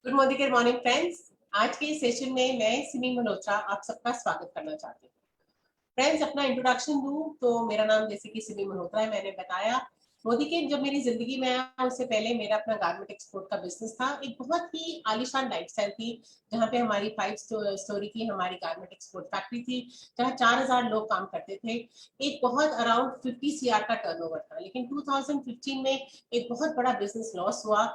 Good morning morning friends. आज के session में मैं सिमी मल्होत्रा आप सबका स्वागत करना चाहती हूँ। फ्रेंड्स, अपना इंट्रोडक्शन दूं तो मेरा नाम जैसे कि सिमी मल्होत्रा है। मैंने बताया मोदी के जब मेरी जिंदगी में आया उससे पहले मेरा अपना गारमेंट एक्सपोर्ट का बिजनेस था। एक बहुत ही आलीशान लाइफस्टाइल थी जहाँ पे हमारी 5 स्टोरी की हमारी गारमेंट एक्सपोर्ट फैक्ट्री थी, जहाँ 4000 लोग काम करते थे। एक बहुत अराउंड 50 CR का टर्नओवर था, लेकिन 2015 में एक बहुत बड़ा बिजनेस लॉस हुआ,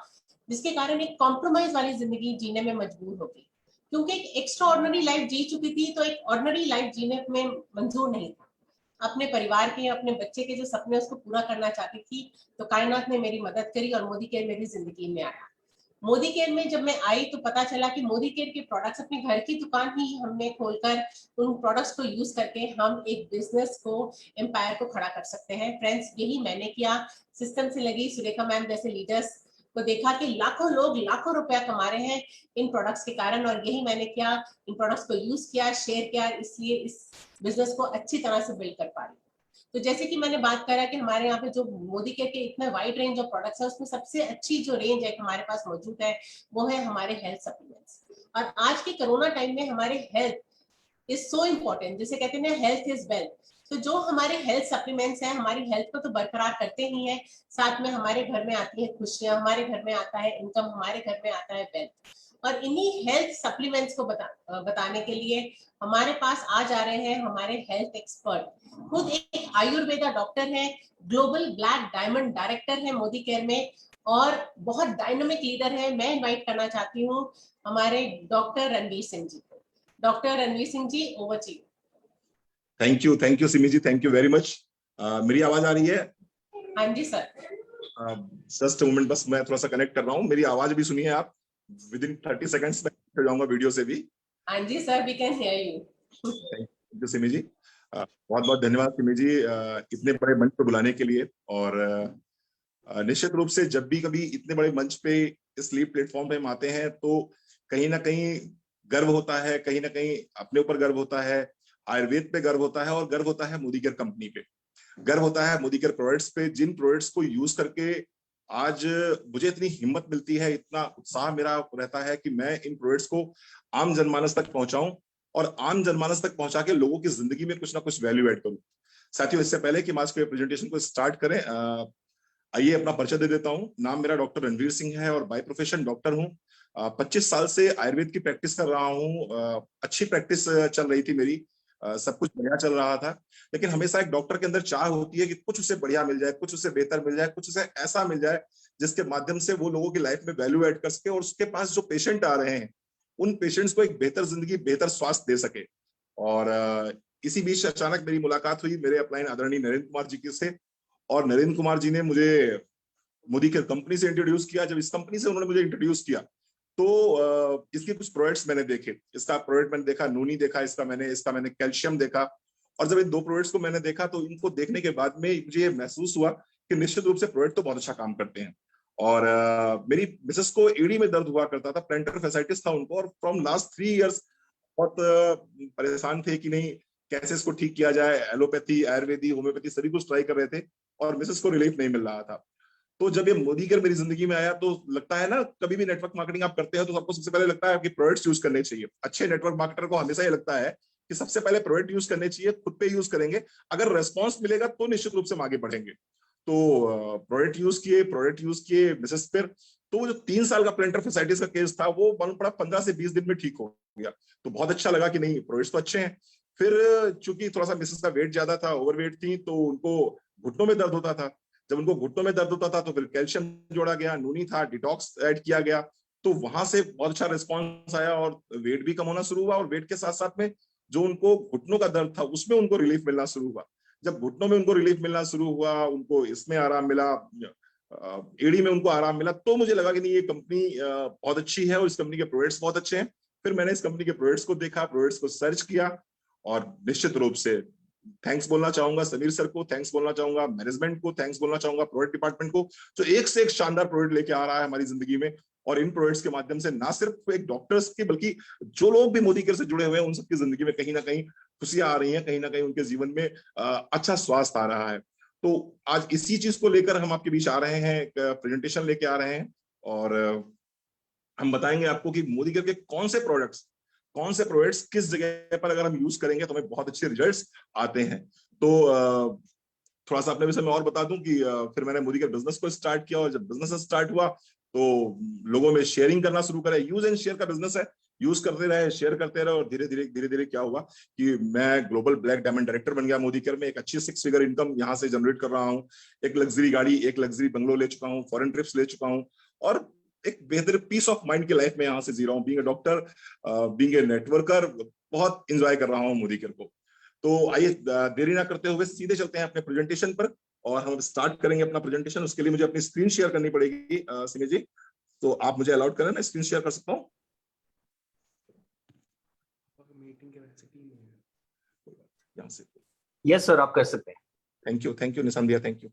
जिसके कारण एक कॉम्प्रोमाइज वाली जिंदगी जीने में मजबूर हो गई। क्योंकि एक एक्स्ट्रा ऑर्डिनरी लाइफ जी चुकी थी तो एक ऑर्डिनरी लाइफ जीने में मंजूर नहीं था। अपने परिवार के, अपने बच्चे के जो सपने उसको पूरा करना चाहती थी, तो कायनात ने मेरी मदद करी और मोदी केयर मेरी जिंदगी में आया। मोदी केयर में जब मैं आई तो पता चला कि मोदी केयर के प्रोडक्ट्स अपने घर की दुकान ही हमने खोलकर उन प्रोडक्ट्स को यूज करके हम एक बिजनेस को, एम्पायर को खड़ा कर सकते हैं। फ्रेंड्स, यही मैंने किया। सिस्टम से लगी सुरेखा मैम जैसे लीडर्स को देखा कि लाखों लोग लाखों रुपया कमा रहे हैं इन प्रोडक्ट्स के कारण, और यही मैंने किया। इन प्रोडक्ट्स को यूज किया, शेयर किया, इसलिए इस बिजनेस को अच्छी तरह से बिल्ड कर पा रही। तो जैसे कि मैंने बात करा कि हमारे यहाँ पे जो मोदी केयर के इतना वाइड रेंज ऑफ प्रोडक्ट्स है, उसमें सबसे अच्छी जो रेंज है हमारे पास मौजूद है वो है हमारे हेल्थ सप्लीमेंट्स। और आज के कोरोना टाइम में हमारे हेल्थ इज सो इम्पोर्टेंट, जिसे कहते हैं हेल्थ इज वेल्थ। तो जो हमारे हेल्थ सप्लीमेंट्स हैं हमारी हेल्थ को तो बरकरार करते ही हैं, साथ में हमारे घर में आती है खुशियां, हमारे घर में आता है इनकम, हमारे घर में आता है वेल्थ। और इन्हीं हेल्थ सप्लीमेंट्स को बताने के लिए हमारे पास आ जा रहे हैं हमारे हेल्थ एक्सपर्ट। खुद एक आयुर्वेदा डॉक्टर है, ग्लोबल ब्लैक डायमंड डायरेक्टर है मोदी केयर में, और बहुत डायनामिक लीडर है। मैं इनवाइट करना चाहती हूँ हमारे डॉक्टर रणवीर सिंह जी को। Doctor Ranveer Singh ji, over to you. Thank you Simi ji, thank you very much. मेरी आवाज आ रही है? हाँ जी सर। जस्ट मोमेंट, बस मैं थोड़ा सा कनेक्ट कर रहा हूँ। मेरी आवाज भी सुनिए आप, विद इन 30 सेकेंड्स में हो जाऊंगा वीडियो से भी। हाँ जी sir, we can hear you. Thank you Simi ji, बहुत बहुत धन्यवाद सिमी जी, इतने बड़े मंच पे बुलाने के लिए। और निश्चित रूप से जब भी कभी इतने बड़े मंच पे, इस लीड प्लेटफॉर्म पे हम आते हैं तो कहीं ना कहीं गर्व होता है, कहीं ना कहीं अपने ऊपर गर्व होता है, आयुर्वेद पे गर्व होता है, और गर्व होता है मोदी केयर कंपनी पे, गर्व होता है मोदी केयर प्रोडक्ट्स पे, जिन प्रोडक्ट्स को यूज करके आज मुझे इतनी हिम्मत मिलती है, इतना उत्साह मेरा रहता है कि मैं इन प्रोडक्ट्स को आम जनमानस तक पहुंचाऊं, और आम जनमानस तक पहुंचा के लोगों की जिंदगी में कुछ ना कुछ वैल्यू ऐड करूं। साथियों, इससे पहले कि हम आज के प्रेजेंटेशन को स्टार्ट करें, आइए अपना परिचय दे देता हूं। नाम मेरा डॉक्टर रणवीर सिंह है और बाय प्रोफेशन डॉक्टर हूं। 25 साल से आयुर्वेद की प्रैक्टिस कर रहा हूं। अच्छी प्रैक्टिस चल रही थी मेरी, सब कुछ बढ़िया चल रहा था। लेकिन हमेशा एक डॉक्टर के अंदर चाह होती है कि कुछ उसे बढ़िया मिल जाए, कुछ उसे बेहतर मिल जाए, कुछ उसे ऐसा मिल जाए जिसके माध्यम से वो लोगों की लाइफ में वैल्यू ऐड कर सके, और उसके पास जो पेशेंट आ रहे हैं उन पेशेंट्स को एक बेहतर जिंदगी, बेहतर स्वास्थ्य दे सके। और इसी बीच अचानक मेरी मुलाकात हुई मेरे अपलाइन आदरणीय नरेंद्र कुमार जी से, और नरेंद्र कुमार जी ने मुझे मोदी केयर कंपनी से इंट्रोड्यूस किया। जब इस कंपनी से उन्होंने मुझे इंट्रोड्यूस किया तो इसके कुछ प्रोडक्ट्स मैंने देखे। इसका प्रोडक्ट मैंने देखा, नूनी देखा, इसका मैंने कैल्शियम देखा। और जब इन दो प्रोडक्ट्स को मैंने देखा तो इनको देखने के बाद में मुझे ये महसूस हुआ कि निश्चित रूप से प्रोडक्ट तो बहुत अच्छा काम करते हैं। और मेरी मिसेस को एडी में दर्द हुआ करता था, प्लेंटर फैसाइटिस था उनको, और फ्रॉम लास्ट 3 इयर्स बहुत परेशान थे कि नहीं कैसे इसको ठीक किया जाए। एलोपैथी, आयुर्वेदी, होम्योपैथी सभी कुछ ट्राई कर रहे थे और मिसेस को रिलीफ नहीं मिल रहा था। तो जब ये मोदी केयर मेरी जिंदगी में आया तो लगता है ना, कभी भी नेटवर्क मार्केटिंग आप करते हो तो सबको सबसे पहले लगता है कि प्रोडक्ट्स यूज करने चाहिए। अच्छे नेटवर्क मार्केटर को हमेशा ये लगता है कि सबसे पहले प्रोडक्ट यूज करने चाहिए, खुद पे यूज करेंगे, अगर रेस्पॉन्स मिलेगा तो निश्चित रूप से हम आगे बढ़ेंगे। तो प्रोडक्ट यूज किए मिसेस पर। तो जो 3 साल का प्लेंटर फैसाइटिस का केस था वो बन पड़ा 15 से 20 दिन में ठीक हो गया। तो बहुत अच्छा लगा कि नहीं, प्रोडक्ट्स तो अच्छे हैं। फिर चूंकि थोड़ा सा मिसेस का वेट ज्यादा था, ओवरवेट थी, तो उनको घुटनों में दर्द होता था। जब उनको घुटनों में दर्द होता था तो फिर कैल्शियम जोड़ा गया, नूनी था, डिटॉक्स ऐड किया गया। तो वहां से बहुत अच्छा रिस्पॉन्स आया और वेट भी कम होना शुरू हुआ, और वेट के साथ साथ में जो उनको घुटनों का दर्द था उसमें उनको रिलीफ मिलना शुरू हुआ। जब घुटनों में उनको रिलीफ मिलना शुरू हुआ, उनको इसमें आराम मिला, एड़ी में उनको आराम मिला, तो मुझे लगा कि नहीं, ये कंपनी बहुत अच्छी है और इस कंपनी के प्रोडक्ट्स बहुत अच्छे हैं। फिर मैंने इस कंपनी के प्रोडक्ट्स को देखा, प्रोडक्ट्स को सर्च किया, और निश्चित रूप से थैंक्स बोलना चाहूंगा समीर सर को, थैंक्स बोलना चाहूंगा मैनेजमेंट को, थैंक्स बोलना चाहूंगा प्रोडक्ट डिपार्टमेंट को, जो एक से एक शानदार प्रोडक्ट लेके आ रहा है हमारी जिंदगी में। और इन प्रोडक्ट्स के माध्यम से ना सिर्फ एक डॉक्टर्स की, बल्कि जो लोग भी मोदी केयर से जुड़े हुए हैं उन सबकी जिंदगी में कहीं ना कहीं खुशियां आ रही हैं, कहीं ना कहीं उनके जीवन में अच्छा स्वास्थ्य आ रहा है। तो आज इसी चीज को लेकर हम आपके बीच आ रहे हैं, एक प्रेजेंटेशन लेके आ रहे हैं। और हम बताएंगे आपको कि मोदी केयर के कौन से प्रोडक्ट्स किस जगह पर अगर हम यूज करेंगे तो हमें बहुत अच्छे रिजल्ट्स आते हैं। तो थोड़ा सा अपने विषय में और बता दूं कि फिर मैंने मोदी केयर बिजनेस को स्टार्ट किया, और जब बिजनेस स्टार्ट हुआ तो लोगों में शेयरिंग करना शुरू करा। यूज एंड शेयर का बिजनेस है, यूज करते रहे, शेयर करते रहे, और धीरे धीरे क्या हुआ कि मैं ग्लोबल ब्लैक डायमंड डायरेक्टर बन गया मोदी केयर में। एक अच्छी 6 फिगर इनकम यहाँ से जनरेट कर रहा हूँ, एक लग्जरी गाड़ी, एक लग्जरी बंगलो ले चुका हूँ, फॉरेन ट्रिप्स ले चुका हूँ, और एक बेहतर पीस ऑफ माइंड की लाइफ में यहाँ से जी रहा हूँ। Being a doctor, being a networker, बहुत इंजॉय कर रहा हूँ मोदी केयर को। तो आइए देरी ना करते हुए सीधे चलते हैं अपने प्रेजेंटेशन पर, और हम स्टार्ट करेंगे अपना प्रेजेंटेशन। उसके लिए मुझे अपनी स्क्रीन शेयर करनी पड़ेगी सिमी जी, तो आप मुझे अलाउड करें, मैं स्क्रीन शेयर कर सकता हूँ? यहाँ से। यस सर, आप कर सकते हैं। थैंक यू निशान भैया, thank you.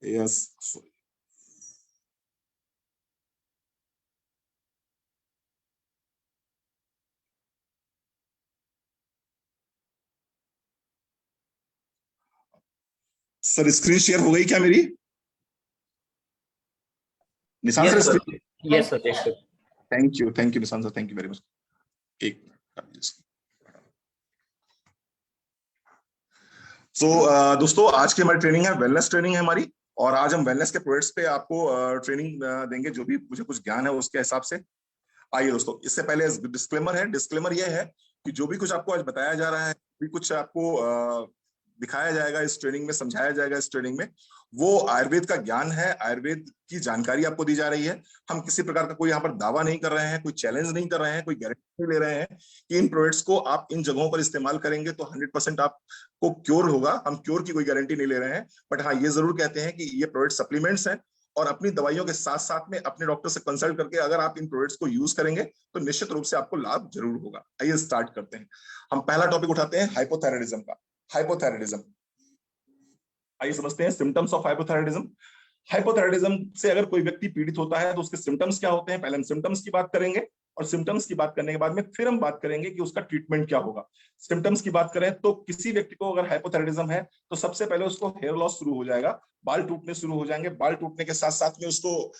Yes, sir screen share हो गई क्या मेरी? Nishan yes sir, sir, yes sir. Thank you Nishan sir, thank you very much. एक दोस्तों, आज की हमारी ट्रेनिंग है वेलनेस ट्रेनिंग है हमारी, और आज हम वेलनेस के प्रोडक्ट्स पे आपको ट्रेनिंग देंगे, जो भी मुझे कुछ ज्ञान है उसके हिसाब से। आइए दोस्तों, इससे पहले डिस्क्लेमर ये है कि जो भी कुछ आपको आज बताया जा रहा है, भी कुछ आपको दिखाया जाएगा इस ट्रेनिंग में, समझाया जाएगा इस ट्रेनिंग में, वो आयुर्वेद का ज्ञान है, आयुर्वेद की जानकारी आपको दी जा रही है। हम किसी प्रकार का कोई यहाँ पर दावा नहीं कर रहे हैं, कोई चैलेंज नहीं कर रहे हैं, कोई गारंटी नहीं ले रहे हैं कि इन प्रोडक्ट्स को आप इन जगहों पर इस्तेमाल करेंगे तो 100% आपको क्योर होगा। हम क्योर की कोई गारंटी नहीं ले रहे हैं, बट हाँ ये जरूर कहते हैं कि ये प्रोडक्ट सप्लीमेंट्स हैं, और अपनी दवाइयों के साथ साथ में अपने डॉक्टर से कंसल्ट करके अगर आप इन प्रोडक्ट्स को यूज करेंगे तो निश्चित रूप से आपको लाभ जरूर होगा। आइए स्टार्ट करते हैं। हम पहला टॉपिक उठाते हैं हाइपोथायराइडिज्म का। हाइपोथायराइडिज्म, आइए समझते हैं सिम्टम्स ऑफ हाइपोथायराइडिज्म। हाइपोथायराइडिज्म से अगर कोई व्यक्ति पीड़ित होता है तो उसके सिम्टम्स क्या होते हैं, पहले हम सिम्टम्स की बात करेंगे, और सिम्टम्स की बात करने के बाद में फिर हम बात करेंगे कि उसका ट्रीटमेंट क्या होगा। सिम्टम्स की बात करें तो किसी व्यक्ति को अगर हाइपोथायराइडिज्म है तो सबसे पहले उसको हेयर लॉस शुरू हो जाएगा, बाल टूटने शुरू हो जाएंगे, बाल टूटने के साथ साथ में उसको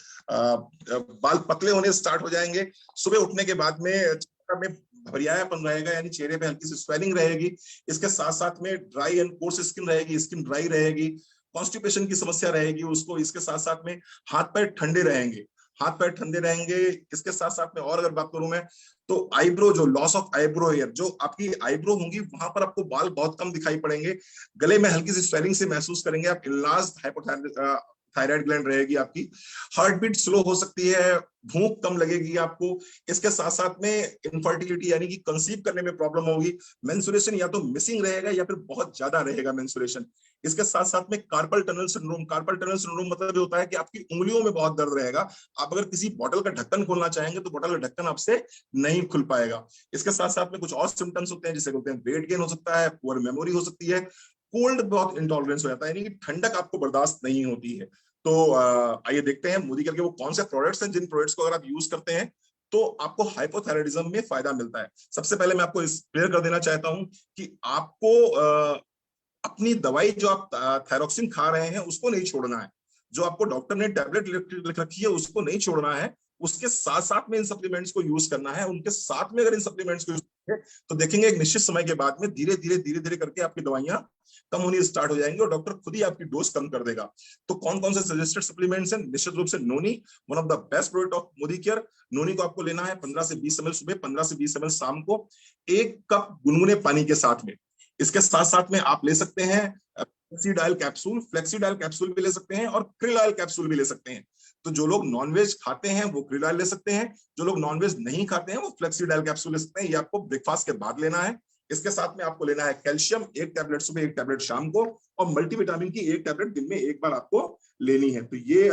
बाल पतले होने स्टार्ट हो जाएंगे। सुबह उठने के बाद में घबराहटपन रहेगा, यानी चेहरे पे हल्की सी स्वेलिंग रहेगी। इसके साथ साथ में ड्राई एंड कोर्स स्किन रहेगी, स्किन ड्राई रहेगी, कॉन्स्टिपेशन की समस्या रहेगी उसको। इसके साथ साथ में हाथ पैर ठंडे रहेंगे, इसके साथ साथ में और अगर बात करूं मैं तो आईब्रो, जो लॉस ऑफ आईब्रो हेयर, जो आपकी आईब्रो होंगी वहां पर आपको बाल बहुत कम दिखाई पड़ेंगे, गले में हल्की सी स्वेलिंग से महसूस करेंगे आप, इनलार्ज्ड थायराइड ग्लैंड रहेगी आपकी, हार्ट बीट स्लो हो सकती है, भूख कम लगेगी आपको। इसके साथ साथ में इनफर्टिलिटी यानी कि कंसीव करने में प्रॉब्लम होगी, मेंस्ट्रुएशन या तो मिसिंग रहेगा या फिर बहुत ज्यादा रहेगा मेंस्ट्रुएशन। इसके साथ साथ में कार्पल टनल सिंड्रोम मतलब होता है कि आपकी उंगलियों में बहुत दर्द रहेगा। आप अगर किसी बोतल का ढक्कन खोलना चाहेंगे तो बोतल का ढक्कन आपसे नहीं खुल पाएगा। इसके साथ साथ में कुछ और सिम्टम्स होते हैं जिसे बोलते हैं वेट गेन हो सकता है, पुअर मेमोरी हो सकती है, कोल्ड बहुत इंटॉलरेंस हो जाता है, यानी कि ठंडक आपको बर्दाश्त नहीं होती है। तो आइए देखते हैं मोदी करके वो कौन से प्रोडक्ट्स हैं जिन प्रोडक्ट्स को अगर आप यूज करते हैं तो आपको हाइपोथायराइडिज्म में फायदा मिलता है। सबसे पहले मैं आपको क्लियर कर देना चाहता हूं कि आपको अपनी दवाई जो आप थायरोक्सिन खा रहे हैं उसको नहीं छोड़ना है, जो आपको डॉक्टर ने टैबलेट लिख रखी है उसको नहीं छोड़ना है, उसके साथ साथ में इन सप्लीमेंट्स को यूज करना है। उनके साथ में अगर इन सप्लीमेंट्स को यूज करेंगे तो देखेंगे एक निश्चित समय के बाद में धीरे धीरे करके आपकी दवाइयां कम होनी स्टार्ट हो जाएंगी और डॉक्टर खुद ही आपकी डोज कम कर देगा। तो कौन कौन से सजेस्टेड सप्लीमेंट्स हैं? निश्चित रूप से noni, one of the best product of Modi care. Noni को आपको लेना है 15 से 20 ml सुबह, 15 से 20 ml शाम को, 1 कप गुनगुने पानी के साथ में। इसके साथ साथ में आप ले सकते हैं फ्लेक्सीडाइल कैप्सूल भी ले सकते हैं और क्रिल ऑयल कैप्सूल भी ले सकते हैं। तो जो लोग नॉनवेज खाते हैं वो क्रिल ऑयल ले सकते हैं, जो लोग नॉनवेज नहीं खाते हैं वो फ्लेक्सीडाइल कैप्सूल ले सकते हैं। ये आपको ब्रेकफास्ट के बाद लेना है। इसके साथ में आपको लेना है कैल्शियम, 1 टैबलेट सुबह, 1 टैबलेट शाम को, और मल्टीविटामिन की 1 टैबलेट दिन में 1 बार आपको लेनी है। तो ये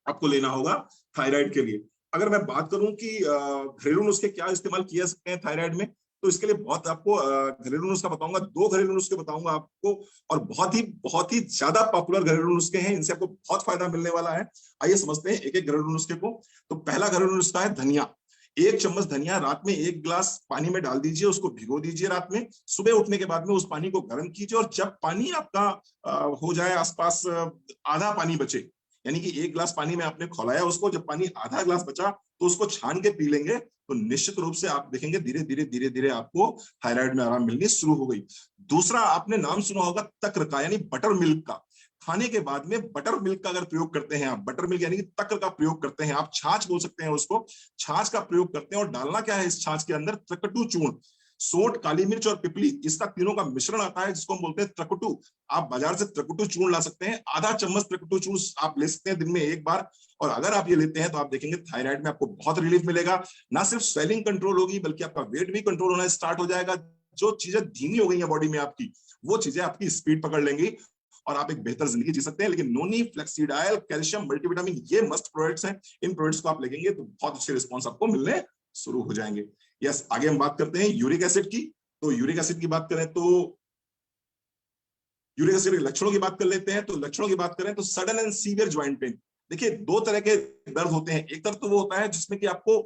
आपको लेना होगा थायराइड के लिए। अगर मैं बात करूं कि घरेलू नुस्खे क्या इस्तेमाल किए जा सकते हैं थायराइड में, तो इसके लिए बहुत आपको घरेलू नुस्खा बताऊंगा, 2 घरेलू नुस्खे बताऊंगा आपको, और बहुत ही ज्यादा पॉपुलर घरेलू नुस्खे हैं, इनसे आपको बहुत फायदा मिलने वाला है। आइए समझते हैं एक एक घरेलू नुस्खे को। तो पहला घरेलू नुस्खा है धनिया। 1 चम्मच धनिया रात में 1 गिलास पानी में डाल दीजिए, उसको भिगो दीजिए रात में। सुबह उठने के बाद में उस पानी को गर्म कीजिए, और जब पानी आपका हो जाए आसपास आधा पानी बचे, यानी कि 1 गिलास पानी में आपने खौलाया उसको, जब पानी आधा गिलास बचा तो उसको छान के पी लेंगे, तो निश्चित रूप से आप देखेंगे धीरे धीरे आपको थायराइड में आराम मिलनी शुरू हो गई। दूसरा, आपने नाम सुना होगा तक्र का, यानी बटर मिल्क का। खाने के बाद में बटर मिल्क का अगर प्रयोग करते हैं आप, बटर मिल्क यानी कि तक्र का प्रयोग करते हैं आप, छाछ बोल सकते हैं उसको, छाछ का प्रयोग करते हैं, और डालना क्या है इस छाछ के अंदर, त्रकटू चूर्ण, सोंठ, काली मिर्च और पिपली, इसका तीनों का मिश्रण आता है जिसको हम बोलते हैं त्रकुटू। आप बाजार से त्रकुटू चूर्ण ला सकते हैं, आधा चम्मच त्रकुटू चूर्ण आप ले सकते हैं दिन में 1 बार, और अगर आप ये लेते हैं तो आप देखेंगे थायराइड में आपको बहुत रिलीफ मिलेगा। ना सिर्फ स्वेलिंग कंट्रोल होगी, बल्कि आपका वेट भी कंट्रोल होना स्टार्ट हो जाएगा। जो चीजें धीमी हो गई है बॉडी में आपकी, वो चीजें आपकी स्पीड पकड़ लेंगी और आप एक बेहतर जिंदगी जी सकते हैं। लेकिन नोनी, फ्लेक्सीडाइल, कैल्शियम, मल्टीविटामिन, ये मस्ट प्रोडक्ट्स हैं। इन प्रोडक्ट्स को आप लेंगे तो बहुत अच्छे रिस्पॉन्स आपको मिलने शुरू हो जाएंगे। यस, आगे हम बात करते हैं यूरिक एसिड की। तो यूरिक एसिड की बात करें तो यूरिक एसिड के लक्षणों की बात कर लेते हैं। तो लक्षणों की बात करें तो sudden and severe joint pain. देखिए, 2 तरह के दर्द होते हैं। एक दर्द तो वो होता है जिसमें कि आपको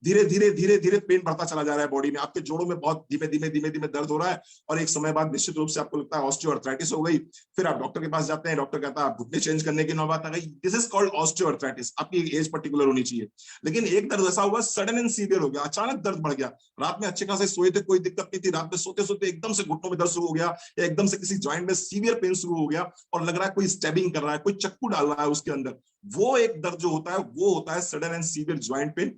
धीरे धीरे पेन बढ़ता चला जा रहा है बॉडी में, आपके जोड़ों में बहुत धीमे धीमे दर्द हो रहा है, और एक समय बाद निश्चित रूप से आपको लगता है ऑस्टियोआर्थराइटिस हो गई। फिर आप डॉक्टर के पास जाते हैं, डॉक्टर कहता है आप घुटने चेंज करने की नौबत आ गई। This is called osteoarthritis. आपकी एज पर्टिकुलर होनी चाहिए। लेकिन एक दर्द ऐसा हुआ, सडन एंड सीवियर हो गया, अचानक दर्द बढ़ गया। रात में अच्छे खासे सोए थे, कोई दिक्कत नहीं थी, रात में सोते सोते एकदम से घुटनों में दर्द शुरू हो गया, या एकदम से किसी ज्वाइंट में सीवियर पेन शुरू हो गया, और लग रहा है कोई स्टैबिंग कर रहा है, कोई चक्कू डाल रहा है उसके अंदर। वो एक दर्द जो होता है वो होता है sudden and severe joint pain.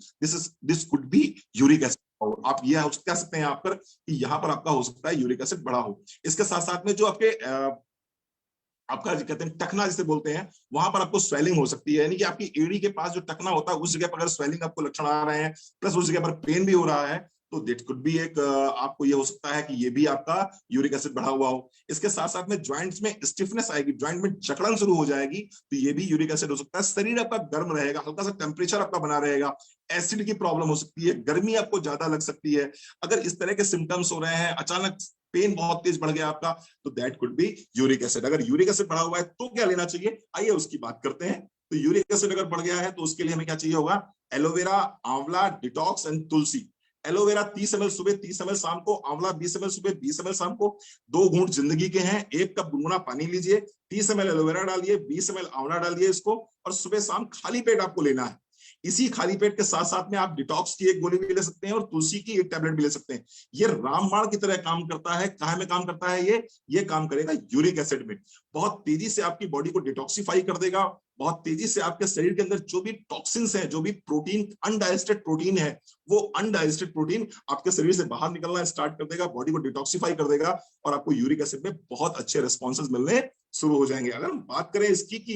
This could be uric acid. आप ये कह सकते हैं यहाँ पर कि यहाँ पर आपका हो सकता है यूरिक एसिड बढ़ा हो। इसके साथ साथ में जो आपका कहते हैं टखना जिसे बोलते हैं, वहां पर आपको स्वेलिंग हो सकती है, यानी कि आपकी एड़ी के पास जो टखना होता है उस जगह पर अगर स्वेलिंग आपको लक्षण आ रहे हैं, प्लस उस जगह पर पेन भी हो रहा है, तो दैट कुड बी एक आपको ये हो सकता है कि ये भी आपका यूरिक एसिड बढ़ा हुआ हो। इसके साथ साथ में ज्वाइंट्स में स्टिफनेस आएगी, ज्वाइंट में जकड़न शुरू हो जाएगी, तो ये भी यूरिक एसिड हो सकता है। शरीर आपका गर्म रहेगा, हल्का सा टेम्परेचर आपका बना रहेगा, एसिड की प्रॉब्लम हो सकती है, गर्मी आपको ज्यादा लग सकती है। अगर इस तरह के सिम्टम्स हो रहे हैं, अचानक पेन बहुत तेज बढ़ गया आपका, तो that could be uric acid. अगर यूरिक एसिड बढ़ा हुआ है तो क्या लेना चाहिए, आइए उसकी बात करते हैं। तो यूरिक एसिड अगर बढ़ गया है तो उसके लिए हमें क्या चाहिए होगा, एलोवेरा, आंवला, detox and Tulsi. Aloe vera 30 ml सुबह, 30 ml शाम को, आंवला 20 ml सुबह, 20 ml शाम को। 2 घूंट जिंदगी के हैं, 1 कप गुनगुना पानी लीजिए, 30 ml एलोवेरा डालिए, 20 ml आंवला डालिए इसको, और सुबह शाम खाली पेट आपको लेना है। इसी खाली पेट के साथ साथ में आप डिटॉक्स की 1 गोली भी ले सकते हैं, और तुलसी की 1 टैबलेट भी ले सकते हैं। ये रामबाण की तरह काम करता है। कहाँ में काम करता है ये काम करेगा यूरिक एसिड में। बहुत तेजी से आपकी बॉडी को डिटॉक्सिफाई कर देगा, बहुत तेजी से आपके शरीर के अंदर जो भी टॉक्सिन्स हैं, जो भी प्रोटीन, अनडाइजेस्टेड प्रोटीन है, वो अनडाइजेस्टेड प्रोटीन आपके शरीर से बाहर निकलना स्टार्ट कर देगा, बॉडी को डिटॉक्सिफाई कर देगा, और आपको यूरिक एसिड में बहुत अच्छे रिस्पॉन्सेज मिलने शुरू हो जाएंगे। अगर हम बात करें इसकी कि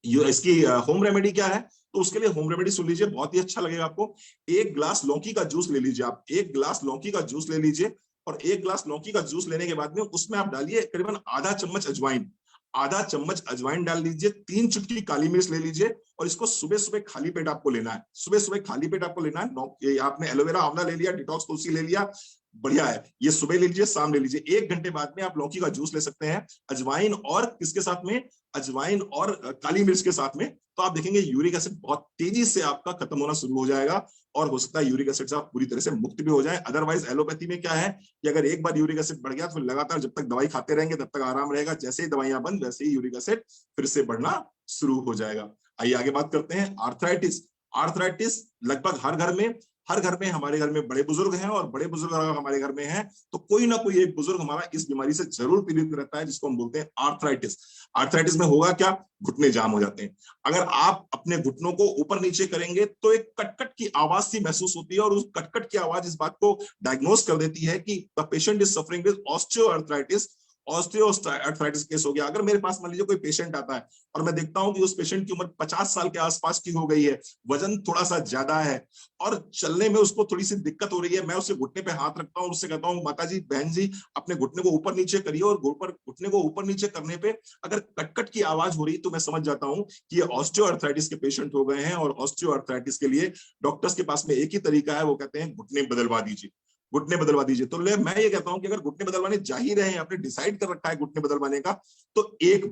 इसकी होम रेमेडी क्या है, तो उसके लिए होम रेमेडी सुन लीजिए, बहुत ही अच्छा लगेगा आपको। 1 गिलास लौकी का जूस ले लीजिए आप, 1 गिलास लौकी का जूस ले लीजिए, और 1 गिलास लौकी का जूस लेने के बाद में उसमें आप डालिए करीबन आधा चम्मच अजवाइन, आधा चम्मच अजवाइन डाल लीजिए, 3 चुटकी काली मिर्च ले लीजिए, और इसको सुबह सुबह खाली पेट आपको लेना है। सुबह सुबह खाली पेट आपको लेना है। आपने एलोवेरा, आंवला ले लिया, डिटॉक्स तुलसी ले लिया, बढ़िया है। ये सुबह ले लीजिए, शाम ले लीजिए। 1 घंटे बाद में आप लौकी का जूस ले सकते हैं, अजवाइन और किसके साथ में, अजवाइन और काली मिर्च के साथ में। तो आप देखेंगे यूरिक एसिड बहुत तेजी से आपका खत्म होना शुरू हो जाएगा, और हो सकता है यूरिक एसिड से आप पूरी तरह से मुक्त भी हो जाए। अदरवाइज एलोपैथी में क्या है कि अगर एक बार यूरिक एसिड बढ़ गया तो लगातार जब तक दवाई खाते रहेंगे तब तक आराम रहेगा, जैसे ही दवाइयां बंद वैसे ही यूरिक एसिड फिर से बढ़ना शुरू हो जाएगा। आइए आगे बात करते हैं आर्थराइटिस। आर्थराइटिस लगभग हर घर में हमारे घर में बड़े बुजुर्ग हैं, और बड़े बुजुर्ग अगर हमारे घर में हैं तो कोई ना कोई एक बुजुर्ग हमारा इस बीमारी से जरूर पीड़ित रहता है, जिसको हम बोलते हैं आर्थराइटिस। आर्थराइटिस में होगा क्या, घुटने जाम हो जाते हैं। अगर आप अपने घुटनों को ऊपर नीचे करेंगे तो एक कटकट की आवाज सी महसूस होती है, और उस कटकट की आवाज इस बात को डायग्नोस कर देती है कि the patient is suffering with osteoarthritis. Osteoarthritis case हो गया। अगर मेरे पास मान लीजिए कोई पेशेंट आता है और मैं देखता हूं कि उस पेशेंट की उम्र 50 साल के आसपास की हो गई है, वजन थोड़ा सा ज्यादा है और चलने में उसको थोड़ी सी दिक्कत हो रही है, मैं उसके घुटने पे हाथ रखता हूँ, उससे कहता हूँ माता जी, बहन जी, अपने घुटने को ऊपर नीचे करिए, और घुटने को ऊपर नीचे करने पे अगर कटकट की आवाज हो रही तो मैं समझ जाता हूं कि ये ऑस्टियोआर्थराइटिस के पेशेंट हो गए हैं। और ऑस्टियोआर्थराइटिस के लिए डॉक्टर्स के पास में एक ही तरीका है, वो कहते हैं घुटने बदलवा दीजिए, घुटने बदलवा दीजिए। तो मैं ये कहता हूं कि अगर घुटने बदलवाने जा ही रहे हैं, आपने डिसाइड कर रखा है घुटने बदलवाने का, तो एक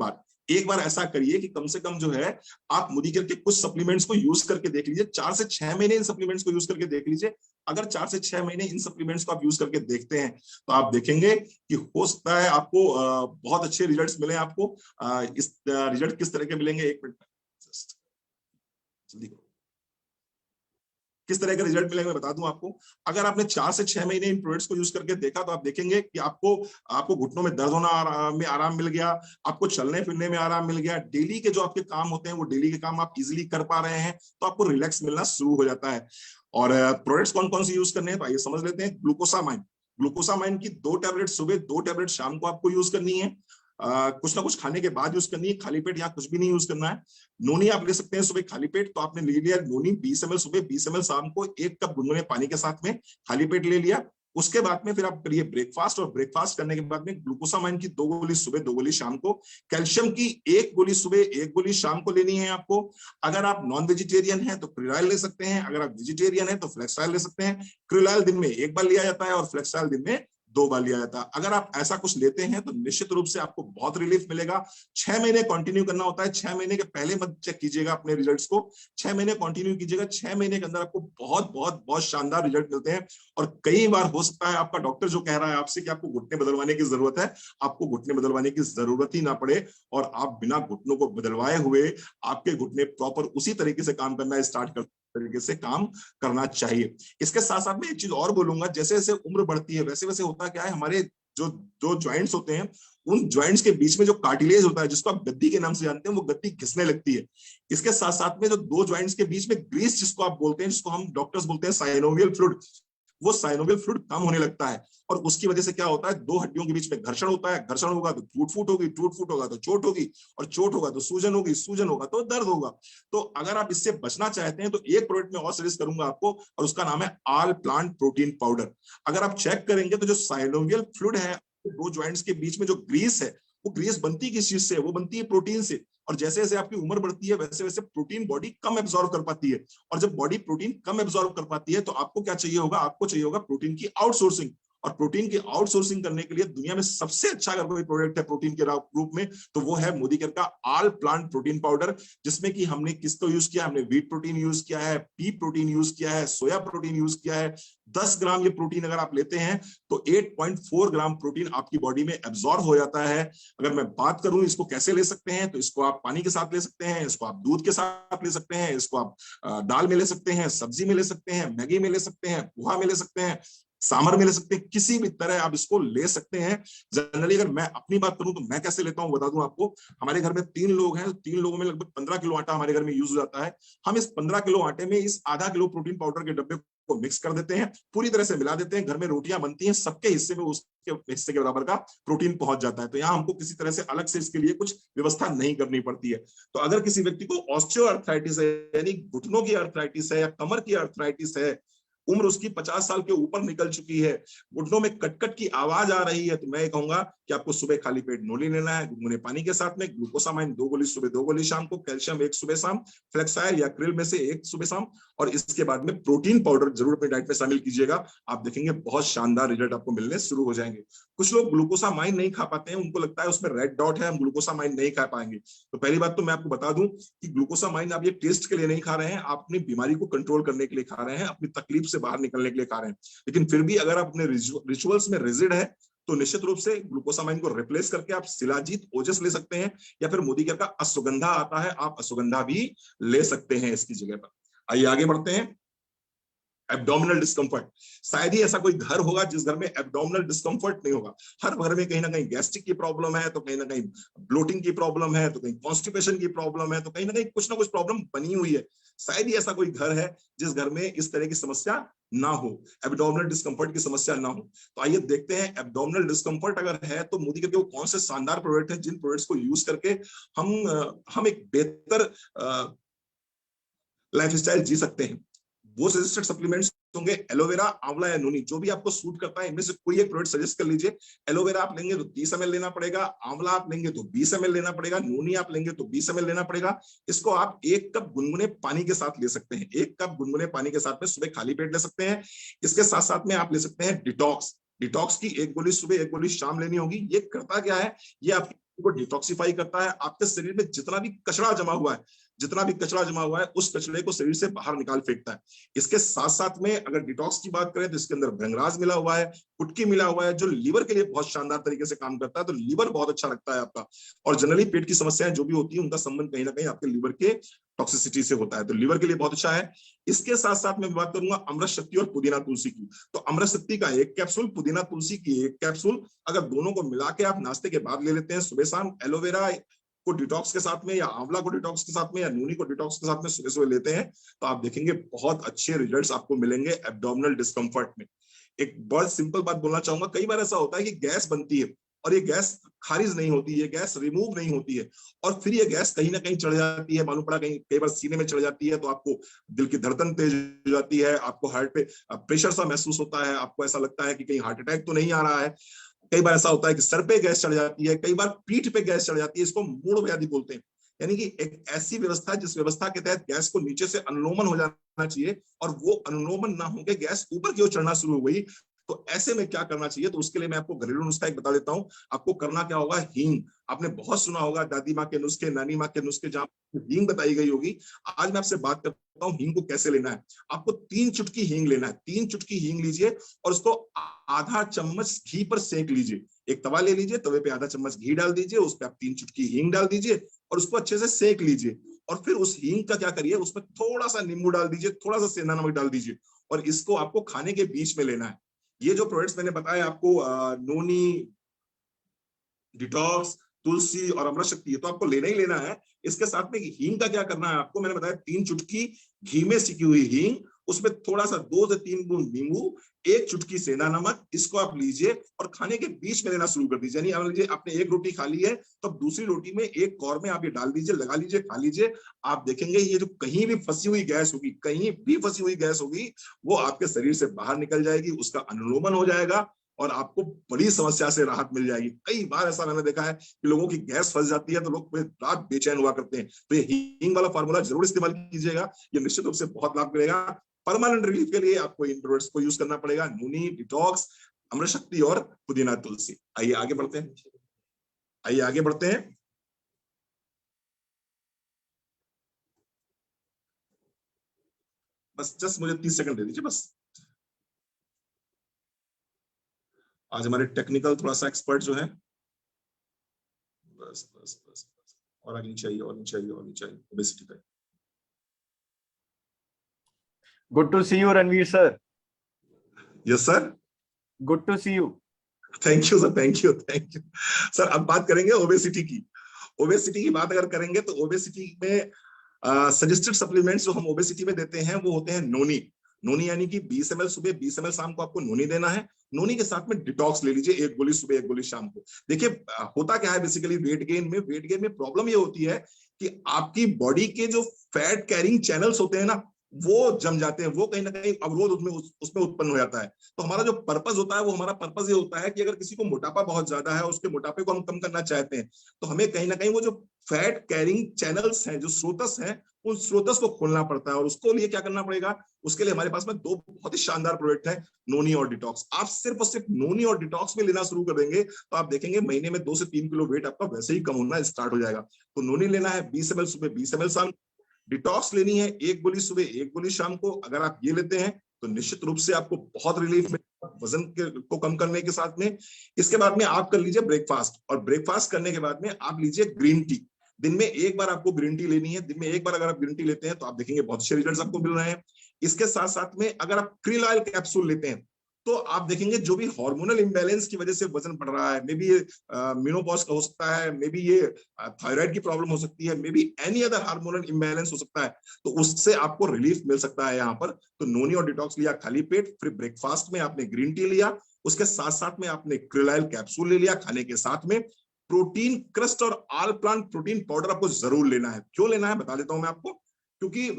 बार ऐसा करिए कि कम से कम जो है आप मुदीकर के कुछ सप्लीमेंट्स को यूज करके देख लीजिए, 4 से 6 महीने इन सप्लीमेंट्स को यूज करके देख लीजिए। अगर 4 से 6 महीने इन सप्लीमेंट्स को आप यूज करके देखते हैं तो आप देखेंगे कि हो सकता है आपको बहुत अच्छे रिजल्ट्स मिले। आपको इस रिजल्ट किस तरह के मिलेंगे, एक मिनट जल्दी, किस तरह का रिजल्ट मिलेगा मैं बता दूं आपको। अगर आपने 4 से 6 महीने इन प्रोडक्ट्स को यूज करके देखा तो आप देखेंगे कि आपको घुटनों में दर्द होना में आराम मिल गया, आपको चलने फिरने में आराम मिल गया, डेली के जो आपके काम होते हैं वो डेली के काम आप इजीली कर पा रहे हैं, तो आपको रिलैक्स मिलना शुरू हो जाता है। और प्रोडक्ट्स कौन कौन से यूज करने हैं तो आइए समझ लेते हैं। ग्लूकोसामाइन की 2 टैबलेट सुबह, 2 टैबलेट शाम को आपको यूज करनी है। कुछ ना कुछ खाने के बाद यूज करनी है, खाली पेट यहाँ कुछ भी नहीं यूज करना है। नोनी आप ले सकते हैं सुबह खाली पेट, तो आपने ले लिया नोनी 20 ml सुबह, 20 ml शाम को, 1 कप गुनगुने पानी के साथ में खाली पेट ले लिया। उसके बाद में फिर आप करिए ब्रेकफास्ट, और ब्रेकफास्ट करने के बाद में ग्लूकोसामाइन की 2 गोली सुबह, 2 गोली शाम को। कैल्शियम की 1 गोली सुबह, 1 गोली शाम को लेनी है आपको। अगर आप नॉन वेजिटेरियन हैं तो क्रिलाइल ले सकते हैं, अगर आप वेजिटेरियन हैं तो फ्लेक्साइल ले सकते हैं। क्रिलाइल दिन में 1 बार लिया जाता है और फ्लेक्साइल दिन में 2 बार लिया जाता है। अगर आप ऐसा कुछ लेते हैं तो निश्चित रूप से आपको बहुत रिलीफ मिलेगा। 6 महीने कंटिन्यू करना होता है, 6 महीने के पहले मत चेक कीजिएगा अपने रिजल्ट्स को, 6 महीने कंटिन्यू कीजिएगा। 6 महीने के अंदर आपको बहुत बहुत बहुत शानदार रिजल्ट मिलते हैं। और कई बार हो सकता है आपका डॉक्टर जो कह रहा है आपसे कि आपको घुटने बदलवाने की जरूरत है, आपको घुटने बदलवाने की जरूरत ही ना पड़े, और आप बिना घुटनों को बदलवाए हुए आपके घुटने प्रॉपर उसी तरीके से काम करना स्टार्ट कर तरीके से काम करना चाहिए। इसके साथ साथ में एक चीज और बोलूंगा, जैसे जैसे उम्र बढ़ती है वैसे वैसे होता क्या है, हमारे जो जॉइंट्स होते हैं उन जॉइंट्स के बीच में जो कार्टिलेज होता है, जिसको आप गद्दी के नाम से जानते हैं, वो गद्दी घिसने लगती है। इसके साथ साथ में जो 2 जॉइंट्स के बीच में ग्रीस जिसको आप बोलते हैं, जिसको हम डॉक्टर्स बोलते हैं साइनोवियल फ्लूइड, वो साइनोवियल फ्लूइड कम होने लगता है। और उसकी वजह से क्या होता है, 2 हड्डियों के बीच में घर्षण होता है, घर्षण होगा तो टूट फूट होगी, टूट फूट होगा तो चोट होगी, और चोट होगा तो सूजन होगी, सूजन होगा तो दर्द होगा। तो अगर आप इससे बचना चाहते हैं तो एक प्रोडक्ट में और सजेस्ट करूंगा आपको, और उसका नाम है ऑल प्लांट प्रोटीन पाउडर। अगर आप चेक करेंगे तो जो साइनोवियल फ्लूइड है, 2 जॉइंट्स के बीच में जो ग्रीस है, वो ग्रीस बनती किस चीज से, वो बनती है प्रोटीन से। और जैसे जैसे आपकी उम्र बढ़ती है वैसे वैसे प्रोटीन बॉडी कम एब्जॉर्व कर पाती है, और जब बॉडी प्रोटीन कम एब्जॉर्व कर पाती है तो आपको क्या चाहिए होगा, आपको चाहिए होगा प्रोटीन की आउटसोर्सिंग। और प्रोटीन की आउटसोर्सिंग करने के लिए दुनिया में सबसे अच्छा अगर कोई प्रोडक्ट है प्रोटीन के रूप में तो वो है मोदीकेयर का ऑल प्लांट प्रोटीन पाउडर, जिसमें कि हमने किसको यूज किया, हमने व्हीट प्रोटीन यूज किया है, पी प्रोटीन यूज किया है, सोया प्रोटीन यूज किया है। 10 ग्राम ये प्रोटीन अगर आप लेते हैं तो 8.4 ग्राम प्रोटीन आपकी बॉडी में एब्जॉर्ब हो जाता है। अगर मैं बात करूं इसको कैसे ले सकते हैं, तो इसको आप पानी के साथ ले सकते हैं, इसको आप दूध के साथ ले सकते हैं, इसको आप दाल में ले सकते हैं, सब्जी में ले सकते हैं, मैगी में ले सकते हैं, पोहा में ले सकते हैं, सांभर में ले सकते हैं, किसी भी तरह आप इसको ले सकते हैं। जनरली अगर मैं अपनी बात करूं तो मैं कैसे लेता हूं बता दूं आपको। हमारे घर में 3 लोग हैं, 3 लोगों में लगभग 15 किलो आटा हमारे घर में यूज हो जाता है। हम इस 15 किलो आटे में इस आधा किलो प्रोटीन पाउडर के डब्बे को मिक्स कर देते हैं, पूरी तरह से मिला देते हैं। घर में रोटियां बनती हैं, सबके हिस्से में उसके हिस्से के बराबर का प्रोटीन पहुंच जाता है। तो यहाँ हमको किसी तरह से अलग से इसके लिए कुछ व्यवस्था नहीं करनी पड़ती है। तो अगर किसी व्यक्ति को ऑस्टियोआर्थराइटिस है, यानी घुटनों की आर्थराइटिस है या कमर की आर्थराइटिस है, उम्र उसकी 50 साल के ऊपर निकल चुकी है, घुटनों में कटकट की आवाज आ रही है, तो मैं कहूंगा कि आपको सुबह खाली पेट नोनी लेना है गुनगुने पानी के साथ में, ग्लूकोसामाइन 2 गोली सुबह, 2 गोली शाम को, कैल्शियम 1 सुबह शाम, फ्लेक्साइल या क्रिल में से 1 सुबह शाम, और इसके बाद में प्रोटीन पाउडर जरूर अपनी डाइट में शामिल कीजिएगा। आप देखेंगे बहुत शानदार रिजल्ट आपको मिलने शुरू हो जाएंगे। कुछ लोग ग्लूकोसामाइन नहीं खा पाते हैं, उनको लगता है उसमें रेड डॉट है, हम ग्लूकोसामाइन नहीं खा पाएंगे। तो पहली बात तो मैं आपको बता दूं कि ग्लूकोसामाइन आप ये टेस्ट के लिए नहीं खा रहे हैं, आप अपनी बीमारी को कंट्रोल करने के लिए खा रहे हैं, अपनी तकलीफ से बाहर निकलने के लिए खा रहे हैं। लेकिन फिर भी अगर आप अपने रिचुअल्स में रिजिड है तो निश्चित रूप से ग्लूकोसामाइन को रिप्लेस करके आप शिलाजीत, ओजस ले सकते हैं, या फिर मोदीकेयर का अश्वगंधा आता है, आप अश्वगंधा भी ले सकते हैं इसकी जगह पर। आइए आगे बढ़ते हैं। एब्डोमिनल डिस्कम्फर्ट, शायद ही ऐसा कोई घर होगा जिस घर में एब्डोमिनल डिस्कम्फर्ट नहीं होगा। हर घर में कहीं ना कहीं गैस्ट्रिक की प्रॉब्लम है, तो कहीं ना कहीं ब्लोटिंग की प्रॉब्लम है, तो कहीं कॉन्स्टिपेशन की प्रॉब्लम है, तो कहीं ना कुछ प्रॉब्लम बनी हुई है। शायद ही ऐसा कोई घर है जिस घर में इस तरह की समस्या ना हो, एब्डोमिनल डिस्कंफर्ट की समस्या ना हो। तो आइए देखते हैं एब्डोमिनल डिस्कंफर्ट अगर है तो मोदी के वो कौन से शानदार प्रोडक्ट हैं जिन प्रोडक्ट्स को यूज करके हम एक बेहतर लाइफस्टाइल जी सकते हैं। वो सजेस्टेड सप्लीमेंट्स होंगे एलोवेरा, आंवला या नूनी, जो भी आपको सूट करता है इनमें से कोई एक प्रोडक्ट सजेस्ट कर लीजिए। एलोवेरा आप लेंगे तो 30 ml लेना पड़ेगा, आंवला आप लेंगे तो 20 ml लेना पड़ेगा, नूनी आप लेंगे तो 20 ml लेना पड़ेगा। इसको आप 1 कप गुनगुने पानी के साथ ले सकते हैं, 1 कप गुनगुने पानी के साथ में सुबह खाली पेट ले सकते हैं। इसके साथ साथ में आप ले सकते हैं डिटॉक्स। डिटॉक्स की 1 गोली सुबह 1 गोली शाम लेनी होगी। ये करता क्या है, ये आपको डिटॉक्सिफाई करता है, आपके शरीर में जितना भी कचरा जमा हुआ है, उस कचरे को शरीर से बाहर निकाल फेंकता है। इसके साथ साथ में अगर डिटॉक्स की बात करें तो इसके अंदर भृंगराज मिला हुआ है, कुटकी मिला हुआ है, जो लीवर के लिए बहुत शानदार तरीके से काम करता है। तो लीवर बहुत अच्छा लगता है आपका। और जनरली पेट की समस्याएं जो भी होती है उनका संबंध कहीं ना कहीं आपके लीवर के टॉक्सिसिटी से होता है, तो लीवर के लिए बहुत अच्छा है। इसके साथ साथ मैं बात करूंगा अमृत शक्ति और पुदीना तुलसी की। तो अमृत शक्ति का 1 कैप्सूल, पुदीना तुलसी की 1 कैप्सूल, अगर दोनों को मिला के आप नाश्ते के बाद ले लेते हैं सुबह शाम, एलोवेरा को डिटॉक्स के साथ में या आंवला को डिटॉक्स के साथ में या नूनी को डिटॉक्स के साथ में सुबह सुबह लेते हैं, तो आप देखेंगे बहुत अच्छे रिजल्ट्स आपको मिलेंगे एब्डोमिनल डिस्कंफर्ट में। एक बहुत सिंपल बात बोलना चाहूंगा, कई बार ऐसा होता है कि गैस बनती है और ये गैस खारिज नहीं होती, ये गैस रिमूव नहीं होती है, और फिर ये गैस कहीं ना कहीं चढ़ जाती है, मालूम पड़ा कई बार सीने में चढ़ जाती है, तो आपको दिल की धड़कन तेज हो जाती है, आपको हार्ट पे प्रेशर सा महसूस होता है, आपको ऐसा लगता है कि कहीं हार्ट अटैक तो नहीं आ रहा है। कई बार ऐसा होता है कि सर पे गैस चढ़ जाती है, कई बार पीठ पे गैस चढ़ जाती है, इसको मूढ़ व्याधि बोलते हैं। यानी कि एक ऐसी व्यवस्था जिस व्यवस्था के तहत गैस को नीचे से अनुलोमन हो जाना चाहिए और वो अनुलोमन ना होकर गैस ऊपर की ओर चढ़ना शुरू हो गई, तो ऐसे में क्या करना चाहिए। तो उसके लिए मैं आपको घरेलू नुस्खा एक बता देता हूं। आपको करना क्या होगा, हींग। आपने बहुत सुना होगा दादी माँ के नुस्खे, नानी माँ के नुस्खे, जहां हींग बताई गई होगी। आज मैं आपसे बात करता हूँ हींग को कैसे लेना है। आपको 3 चुटकी हींग लेना है, 3 चुटकी हींग लीजिए और उसको आधा चम्मच घी पर सेक लीजिए। एक तवा ले लीजिए, तवे पे आधा चम्मच घी डाल दीजिए, उस पर आप 3 चुटकी हींग डाल दीजिए और उसको अच्छे से सेक लीजिए। और फिर उस हींग का क्या करिए, उसमें थोड़ा सा नींबू डाल दीजिए, थोड़ा सा सेंधा नमक डाल दीजिए और इसको आपको खाने के बीच में लेना है। ये जो प्रोडक्ट्स मैंने बताया आपको, नोनी, डिटॉक्स, तुलसी और अमृत शक्ति, ये तो आपको लेना ही लेना है। इसके साथ में हींग का क्या करना है आपको, मैंने बताया 3 चुटकी घी में सिकी हुई हींग, उसमें थोड़ा सा 2 से 3 बूंद नींबू, 1 चुटकी सेंधा नमक, इसको आप लीजिए और खाने के बीच में लेना शुरू कर दीजिए। यानी लीजिए आपने 1 रोटी खा ली है तो दूसरी रोटी में 1 कौर में आप ये डाल दीजिए, लगा लीजिए, खा लीजिए। आप देखेंगे ये जो कहीं भी फंसी हुई गैस होगी, कहीं भी फंसी हुई गैस होगी, वो आपके शरीर से बाहर निकल जाएगी, उसका अनुलोमन हो जाएगा और आपको बड़ी समस्या से राहत मिल जाएगी। कई बार ऐसा मैंने देखा है कि लोगों की गैस फंस जाती है तो लोग पूरी रात बेचैन हुआ करते हैं। तो ये हींग वाला फार्मूला जरूर इस्तेमाल कीजिएगा, ये निश्चित रूप से बहुत लाभ मिलेगा। परमानेंट रिलीफ के लिए आपको इन प्रोडक्ट्स को यूज करना पड़ेगा, नूनी, डिटॉक्स, अमृत शक्ति और पुदीना तुलसी। आइए आगे बढ़ते हैं, आइए आगे बढ़ते हैं। बस जस्ट मुझे 30 सेकंड दे दीजिए बस। आज हमारे टेक्निकल थोड़ा सा एक्सपर्ट जो है, बस बस बस, बस। और आगे चाहिए और नहीं चाहिए और नहीं चाहिए, ओबेसिटी पे। Good to see you, Ranveer sir. Yes sir, Good to see you. Thank you sir, thank you thank you sir. अब बात करेंगे ओबेसिटी की। ओबेसिटी की बात अगर करेंगे तो ओबेसिटी में सजेस्टेड सप्लीमेंट्स जो हम ओबेसिटी में देते हैं वो होते हैं नोनी। नोनी यानी कि 20 ml सुबह, 20 ml शाम को आपको नोनी देना है। नोनी के साथ में डिटॉक्स ले लीजिए, 1 गोली सुबह 1 गोली शाम को। देखिए होता क्या है बेसिकली वेट गेन में प्रॉब्लम ये होती है कि आपकी बॉडी के जो फैट कैरिंग चैनल्स होते हैं ना, वो जम जाते हैं, वो कहीं ना कहीं अवरोध उसमें उत्पन्न हो जाता है। तो हमारा जो पर्पस होता है वो हमारा पर्पस ये होता है कि अगर किसी को मोटापा बहुत ज्यादा है, उसके मोटापे को हम कम करना चाहते हैं, तो हमें कहीं ना कहीं वो जो फैट कैरिंग चैनल्स हैं, जो स्रोतस हैं, उन स्रोतस को खोलना पड़ता है। और उसको लिए क्या करना पड़ेगा, उसके लिए हमारे पास में 2 बहुत ही शानदार प्रोडक्ट है, नोनी और डिटॉक्स। आप सिर्फ और सिर्फ नोनी और डिटॉक्स में लेना शुरू कर देंगे तो आप देखेंगे महीने में 2 से 3 किलो वेट आपका वैसे ही कम होना स्टार्ट हो जाएगा। तो नोनी लेना है 20 ml सुबह, 20 ml शाम। डिटॉक्स लेनी है 1 गोली सुबह 1 गोली शाम को। अगर आप ये लेते हैं तो निश्चित रूप से आपको बहुत रिलीफ मिलेगा वजन को कम करने के साथ में। इसके बाद में आप कर लीजिए ब्रेकफास्ट, और ब्रेकफास्ट करने के बाद में आप लीजिए ग्रीन टी। दिन में 1 बार आपको ग्रीन टी लेनी है। दिन में 1 बार अगर आप ग्रीन टी लेते हैं तो आप देखेंगे बहुत अच्छे रिजल्ट्स आपको मिल रहे हैं। इसके साथ साथ में अगर आप क्रिल ऑयल कैप्सूल लेते हैं तो आप देखेंगे जो भी हार्मोनल इम्बैलेंस की वजह से वजन बढ़ रहा है, मे बी ये मेनोपॉज का हो सकता है, मे बी ये थायराइड की प्रॉब्लम हो सकती है, may be any other hormonal imbalance हो सकता है, तो उससे आपको रिलीफ मिल सकता है यहाँ पर। तो नोनी और डिटॉक्स लिया खाली पेट, फिर ब्रेकफास्ट में आपने ग्रीन टी लिया, उसके साथ साथ में आपने क्रिलाइल कैप्सूल ले लिया खाने के साथ में। प्रोटीन क्रस्ट और आल प्लांट प्रोटीन पाउडर आपको जरूर लेना है। क्यों लेना है बता देता हूं मैं आपको, क्योंकि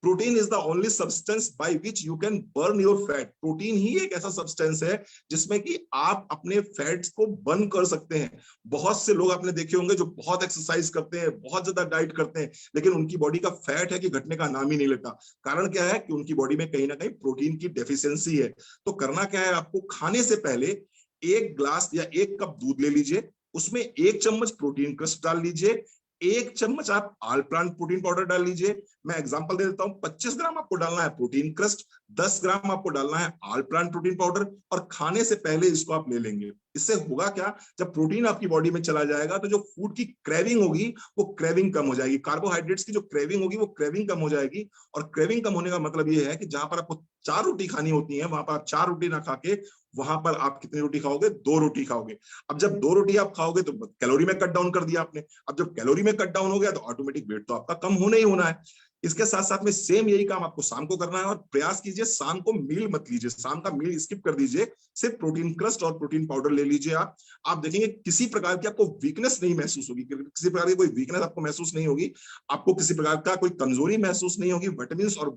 protein is the only substance by which you can burn your fat. Protein ही एक ऐसा सब्सटेंस है जिसमें कि आप अपने फैट्स को बर्न कर सकते हैं। बहुत से लोग आपने देखे होंगे जो बहुत एक्सरसाइज करते हैं, बहुत ज्यादा डाइट करते हैं, लेकिन उनकी बॉडी का फैट है कि घटने का नाम ही नहीं लेता। कारण क्या है कि उनकी बॉडी में कहीं ना कहीं प्रोटीन की डेफिशिएंसी है। तो करना क्या है, आपको खाने से पहले 1 ग्लास या 1 कप दूध ले लीजिए, उसमें 1 चम्मच प्रोटीन क्रस्ट डाल लीजिए, 1 चम्मच आप आल प्लांट प्रोटीन पाउडर डाल लीजिए। मैं एग्जांपल दे देता हूं, 25 ग्राम आपको डालना है प्रोटीन क्रस्ट, 10 ग्राम आपको डालना है आल प्लांट प्रोटीन पाउडर, और खाने से पहले इसको आप ले लेंगे। इससे होगा क्या, जब प्रोटीन आपकी बॉडी में चला जाएगा तो जो फूड की क्रेविंग होगी वो क्रेविंग कम हो जाएगी। कार्बोहाइड्रेट्स की जो क्रेविंग होगी वो क्रेविंग कम हो जाएगी। और क्रेविंग कम होने का मतलब ये है कि जहां पर आपको 4 रोटी खानी होती है, वहां पर आप 4 रोटी ना खा के वहां पर आप कितनी रोटी खाओगे, 2 रोटी खाओगे। अब जब 2 रोटी आप खाओगे तो कैलोरी में कट डाउन कर दिया आपने। अब जब कैलोरी में कट डाउन हो गया तो ऑटोमेटिक वेट तो आपका कम होना ही होना है। इसके साथ साथ में सेम यही काम आपको शाम को करना है, और प्रयास कीजिए शाम को मील मत लीजिए, शाम का मील स्किप कर दीजिए, सिर्फ प्रोटीन क्रस्ट और प्रोटीन पाउडर ले लीजिए। आप देखेंगे किसी प्रकार की आपको वीकनेस नहीं महसूस होगी, किसी प्रकार की कोई वीकनेस आपको महसूस नहीं होगी, आपको किसी प्रकार का कोई कमजोरी महसूस नहीं होगी। विटामिन और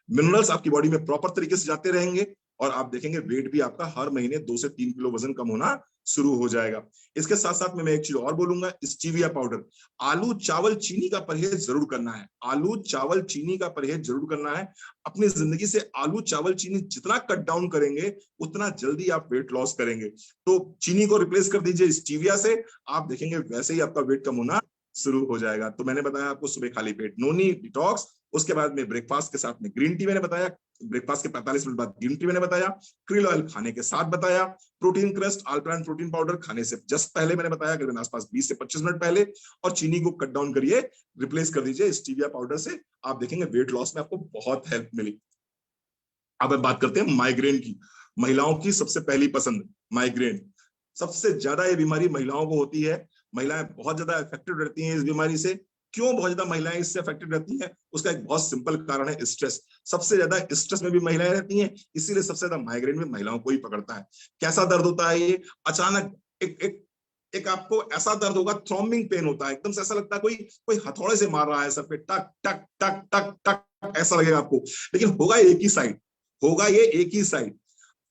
मिनरल्स आपकी बॉडी में प्रॉपर तरीके से जाते रहेंगे, और आप देखेंगे वेट भी आपका हर महीने 2 से 3 किलो वजन कम होना शुरू हो जाएगा। इसके साथ साथ में मैं एक चीज और बोलूंगा, स्टीविया पाउडर। आलू चावल चीनी का परहेज जरूर करना है, आलू चावल चीनी का परहेज जरूर करना है। अपनी जिंदगी से आलू चावल चीनी जितना कट डाउन करेंगे उतना जल्दी आप वेट लॉस करेंगे। तो चीनी को रिप्लेस कर दीजिए स्टीविया से, आप देखेंगे वैसे ही आपका वेट कम होना शुरू हो जाएगा। तो मैंने बताया आपको सुबह खाली पेट नोनी डिटॉक्स, उसके बाद में ब्रेकफास्ट के साथ में ग्रीन टी मैंने बताया, ब्रेकफास्ट के 45 मिनट बाद ग्रीन टी मैंने बताया, क्रिल ऑयल खाने के साथ बताया, प्रोटीन क्रस्ट आल प्लांट प्रोटीन पाउडर खाने से जस्ट पहले मैंने बताया, करीबन आसपास 20 से 25 मिनट पहले, और चीनी को कट डाउन करिए, रिप्लेस कर दीजिए स्टीविया पाउडर से। आप देखेंगे वेट लॉस में आपको बहुत हेल्प मिली। अब बात करते हैं माइग्रेन की। महिलाओं की सबसे पहली पसंद माइग्रेन। सबसे ज्यादा ये बीमारी महिलाओं को होती है, महिलाएं बहुत ज्यादा अफेक्टेड रहती हैं इस बीमारी से। क्यों बहुत ज्यादा महिलाएं इससे अफेक्टेड रहती हैं, उसका एक बहुत सिंपल कारण है स्ट्रेस। सबसे ज्यादा स्ट्रेस में भी महिलाएं रहती हैं, इसीलिए सबसे ज्यादा माइग्रेन में महिलाओं को ही पकड़ता है। कैसा दर्द होता है ये, अचानक एक आपको ऐसा दर्द होगा, थ्रॉम्बिंग पेन होता है, एकदम से ऐसा लगता है कोई हथौड़े से मार रहा है सर पे, टक टक टक टक टक ऐसा लगेगा आपको, लेकिन होगा एक ही साइड, होगा ये एक ही साइड।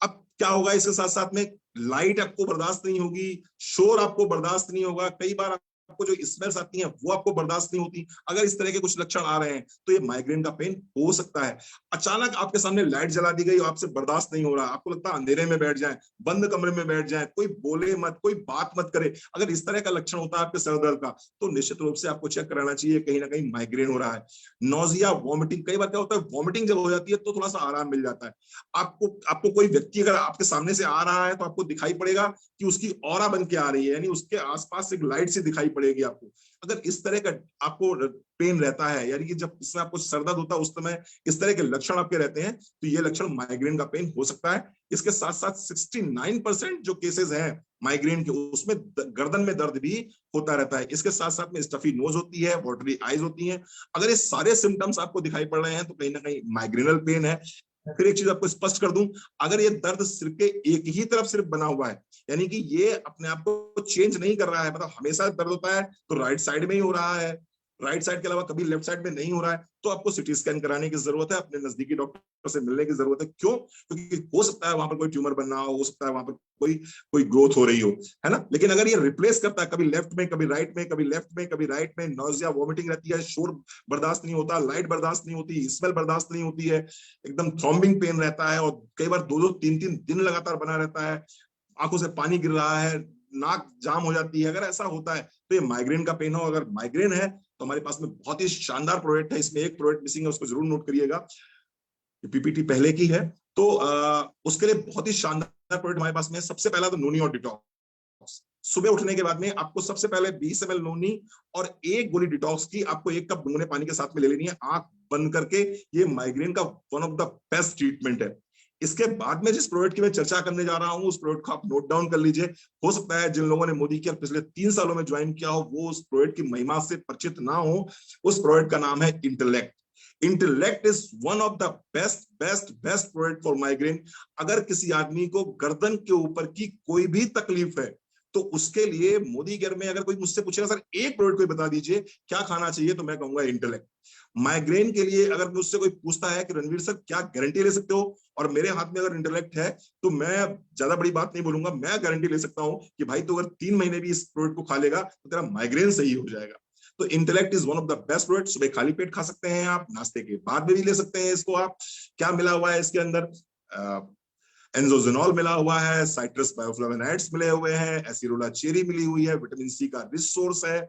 अब क्या होगा, इसके साथ साथ में लाइट आपको बर्दाश्त नहीं होगी, शोर आपको बर्दाश्त नहीं होगा, कई बार आपको जो स्मेल्स आती हैं वो आपको बर्दाश्त नहीं होती। अगर इस तरह के कुछ लक्षण आ रहे हैं तो ये माइग्रेन का पेन हो सकता है। अचानक आपके सामने लाइट जला दी गई और आपसे बर्दाश्त नहीं हो रहा, आपको लगता है अंधेरे में बैठ जाएं, बंद कमरे में बैठ जाएं, कोई बोले मत, कोई बात मत करे। अगर इस तरह का लक्षण होता है आपके सर दर्द का तो निश्चित रूप से आपको चेक कराना चाहिए, कहीं ना कहीं माइग्रेन हो रहा है। नोजिया, वॉमिटिंग, कई बार क्या होता है वॉमिटिंग जब हो जाती है तो थोड़ा सा आराम मिल जाता है। आपको कोई व्यक्ति अगर आपके सामने से आ रहा है तो आपको दिखाई पड़ेगा कि उसकी ऑरा बन के आ रही है, यानी उसके आसपास एक लाइट सी दिखाई पड़ेगी आपको। अगर इस तरह का आपको पेन रहता है, यानी कि जब इसमें आपको सर दर्द होता है उस समय इस तरह के लक्षण आपके रहते हैं, तो ये लक्षण माइग्रेन का पेन हो सकता है। इसके साथ साथ 69% जो केसेस हैं माइग्रेन के, उसमें गर्दन में दर्द भी होता रहता है। इसके साथ साथ में स्टफी नोज होती है, वाटरी आईज होती हैं। अगर ये सारे सिम्टम्स आपको दिखाई पड़ रहे हैं तो कहीं ना कहीं माइग्रेनल पेन है। फिर एक चीज आपको स्पष्ट कर दूं, अगर ये दर्द सिर्फ के एक ही तरफ सिर्फ बना हुआ है, यानी कि ये अपने आप को चेंज नहीं कर रहा है, मतलब हमेशा दर्द होता है तो राइट साइड में ही हो रहा है, राइट साइड के अलावा कभी लेफ्ट साइड में नहीं हो रहा है, तो आपको सिटी स्कैन कराने की जरूरत है, अपने नजदीकी डॉक्टर से मिलने की जरूरत है। क्यों? क्योंकि हो सकता है वहां पर कोई ट्यूमर बनना हो सकता है वहां पर कोई ग्रोथ हो रही हो, है ना। लेकिन अगर ये रिप्लेस करता है कभी लेफ्ट में, कभी राइट में, कभी लेफ्ट में, कभी राइट में, नोजिया, वॉमिटिंग रहती है, शोर बर्दाश्त नहीं होता, लाइट बर्दाश्त नहीं होती, स्मेल बर्दाश्त नहीं होती है, एकदम थ्रॉम्बिंग पेन रहता है और कई बार 2-2, 3-3 दिन लगातार बना रहता है, आंखों से पानी गिर रहा है, नाक जाम हो जाती है, अगर ऐसा होता है तो ये माइग्रेन का पेन हो। अगर माइग्रेन है तो हमारे पास में बहुत ही शानदार प्रोडक्ट है, इसमें एक प्रोडक्ट मिसिंग है, उसको जरूर नोट करिएगा, पीपीटी पहले की है तो उसके लिए बहुत ही शानदार प्रोडक्ट हमारे पास में। सबसे पहला तो नोनी और डिटॉक्स। सुबह उठने के बाद में आपको सबसे पहले 20 ml नोनी और 1 गोली डिटॉक्स की आपको 1 कप गुनगुने पानी के साथ में ले लेनी है, आंख बंद करके। ये माइग्रेन का one of the best treatment है। इसके बाद में जिस प्रोडक्ट की मैं चर्चा करने जा रहा हूं उस प्रोडक्ट को आप नोट डाउन कर लीजिए। हो सकता है जिन लोगों ने मोदी केयर पिछले 3 सालों में ज्वाइन किया हो वो उस प्रोडक्ट की महिमा से परिचित ना हो। उस प्रोडक्ट का नाम है intellect. Intellect is one of the best best best product for migraine. अगर किसी आदमी को गर्दन के ऊपर की कोई भी तकलीफ है तो उसके लिए मोदी केयर में अगर कोई मुझसे पूछेगा सर एक प्रोडक्ट कोई बता दीजिए क्या खाना चाहिए, तो मैं कहूंगा इंटेलेक्ट। माइग्रेन के लिए अगर मुझसे कोई पूछता है कि रणवीर सर क्या गारंटी ले सकते हो, और मेरे हाथ में अगर इंटेलेक्ट है तो मैं ज्यादा बड़ी बात नहीं बोलूंगा, मैं गारंटी ले सकता हूं कि भाई तो अगर 3 महीने भी इस प्रोडक्ट को खा लेगा तो तेरा माइग्रेन सही हो जाएगा। तो intellect is one of the best product. सुबह खाली पेट खा सकते हैं आप, नाश्ते के बाद में भी ले सकते हैं इसको आप। क्या मिला हुआ है इसके अंदर? एंजोजेनॉल मिला हुआ है, साइट्रस बायोफ्लावोनाइड्स मिले हुए हैं, एसिरोला चेरी मिली हुई है, विटामिन सी का रिच सोर्स है,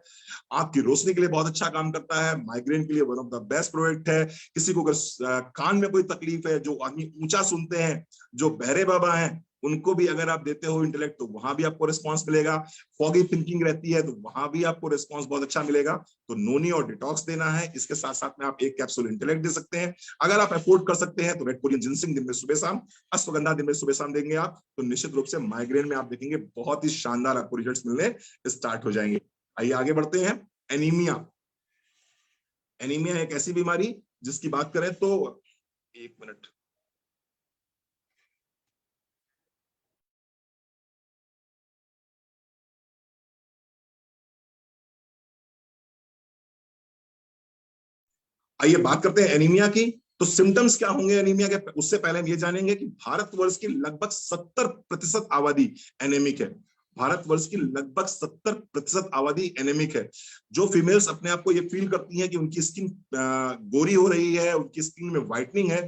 आंख की रोशनी के लिए बहुत अच्छा काम करता है, माइग्रेन के लिए one of the best product है। किसी को अगर कान में कोई तकलीफ है, जो आदमी ऊंचा सुनते हैं, जो बहरे बाबा हैं, उनको भी अगर आप देते हो इंटेलेक्ट तो वहां भी आपको रिस्पांस मिलेगा। फॉगी थिंकिंग रहती है तो वहां भी आपको रिस्पांस बहुत अच्छा मिलेगा। तो नोनी और डिटॉक्स देना है, इसके साथ साथ में आप 1 कैप्सूल इंटेलेक्ट दे सकते हैं। अगर आप अफोर्ड कर सकते हैं तो रेड कोरियन जिनसिंग दिन में सुबह शाम, अश्वगंधा दिन में सुबह शाम देंगे आप, तो निश्चित रूप से माइग्रेन में आप देखेंगे बहुत ही शानदार आपको रिजल्ट्स मिलने स्टार्ट हो जाएंगे। आइए आगे बढ़ते हैं। एनीमिया। एनीमिया एक ऐसी बीमारी जिसकी बात करें तो 1 मिनट, आइए बात करते हैं एनीमिया की। तो सिम्टम्स क्या होंगे एनीमिया के, उससे पहले हम ये जानेंगे कि भारतवर्ष की लगभग 70% आबादी एनेमिक है। भारतवर्ष की लगभग 70% आबादी एनेमिक है। जो फीमेल्स अपने आप को ये फील करती हैं कि उनकी स्किन गोरी हो रही है, उनकी स्किन में व्हाइटनिंग है,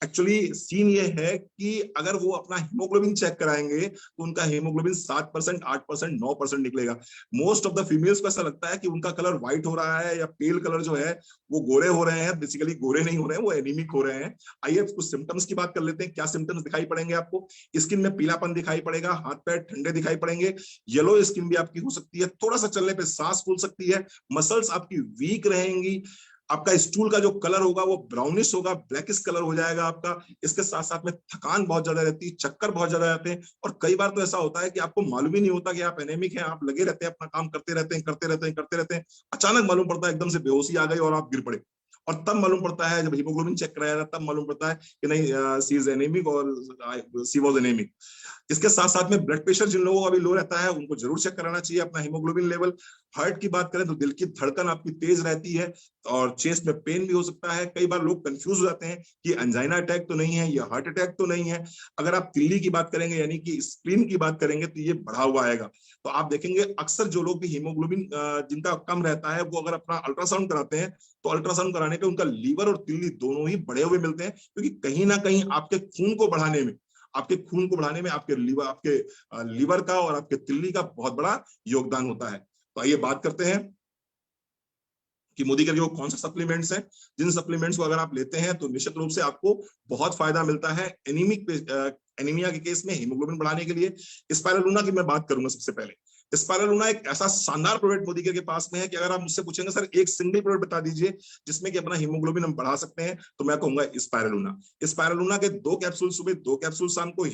एक्चुअली सीन ये है कि अगर वो अपना हीमोग्लोबिन चेक कराएंगे तो उनका हीमोग्लोबिन 7%, 8%, 9% निकलेगा। मोस्ट ऑफ द फीमेल्स को ऐसा लगता है कि उनका कलर व्हाइट हो रहा है या पेल कलर जो है वो गोरे हो रहे हैं। बेसिकली गोरे नहीं हो रहे हैं, वो एनीमिक हो रहे हैं। आइए कुछ सिम्टम्स की बात कर लेते हैं। क्या सिम्टम्स दिखाई पड़ेंगे आपको? स्किन में पीलापन दिखाई पड़ेगा, हाथ पैर ठंडे दिखाई पड़ेंगे, येलो स्किन भी आपकी हो सकती है, थोड़ा सा चलने पे सांस फूल सकती है, मसल्स आपकी वीक रहेंगी, आपका स्टूल का जो कलर होगा वो ब्राउनिश होगा, ब्लैकिश कलर हो जाएगा आपका। इसके साथ साथ में थकान बहुत ज्यादा रहती है, चक्कर बहुत ज्यादा रहते हैं, और कई बार तो ऐसा होता है कि आपको मालूम ही नहीं होता कि आप एनेमिक हैं। आप लगे रहते हैं, अपना काम करते रहते हैं, करते रहते हैं, करते रहते हैं, अचानक मालूम पड़ता है एकदम से बेहोशी आ गई और आप गिर पड़े। और तब मालूम पड़ता है, जब हीमोग्लोबिन चेक कराया जाता है, तब मालूम पड़ता है कि नहीं, सी इज एनेमिक और सी वाज एनेमिक। इसके साथ साथ में ब्लड प्रेशर जिन लोगों का अभी लो रहता है उनको जरूर चेक कराना चाहिए अपना हीमोग्लोबिन लेवल। हार्ट की बात करें तो दिल की धड़कन आपकी तेज रहती है और चेस्ट में पेन भी हो सकता है। कई बार लोग कंफ्यूज हो जाते हैं कि एंजाइना अटैक तो नहीं है या हार्ट अटैक तो नहीं है। अगर आप तिल्ली की बात करेंगे यानी कि स्प्लीन की बात करेंगे तो ये बढ़ा हुआ आएगा। तो आप देखेंगे अक्सर जो लोग भी हीमोग्लोबिन जिनका कम रहता है वो अगर अपना अल्ट्रासाउंड कराते हैं तो अल्ट्रासाउंड कराने पे उनका लीवर और तिल्ली दोनों ही बढ़े हुए मिलते हैं, क्योंकि कहीं ना कहीं आपके खून को बढ़ाने में आपके लीवर का और आपके तिल्ली का बहुत बड़ा योगदान होता है। तो आइए बात करते हैं कि मोदी के जो कौन से सप्लीमेंट्स हैं, जिन सप्लीमेंट्स को अगर आप लेते हैं तो निश्चित रूप से आपको बहुत फायदा मिलता है एनीमिया के केस में हीमोग्लोबिन बढ़ाने के लिए। स्पाइरुलिना की मैं बात करूंगा सबसे पहले। स्पाइरुलिना एक ऐसा शानदार प्रोडक्ट मोदी के पास में है कि अगर आप मुझसे पूछेंगे सर एक सिंगल प्रोडक्ट बता दीजिए जिसमें कि अपना हीमोग्लोबिन हम बढ़ा सकते हैं, तो मैं कहूंगा स्पाइरुलिना। स्पाइरुलिना के 2 कैप्सूल सुबह, 2 कैप्सूल शाम को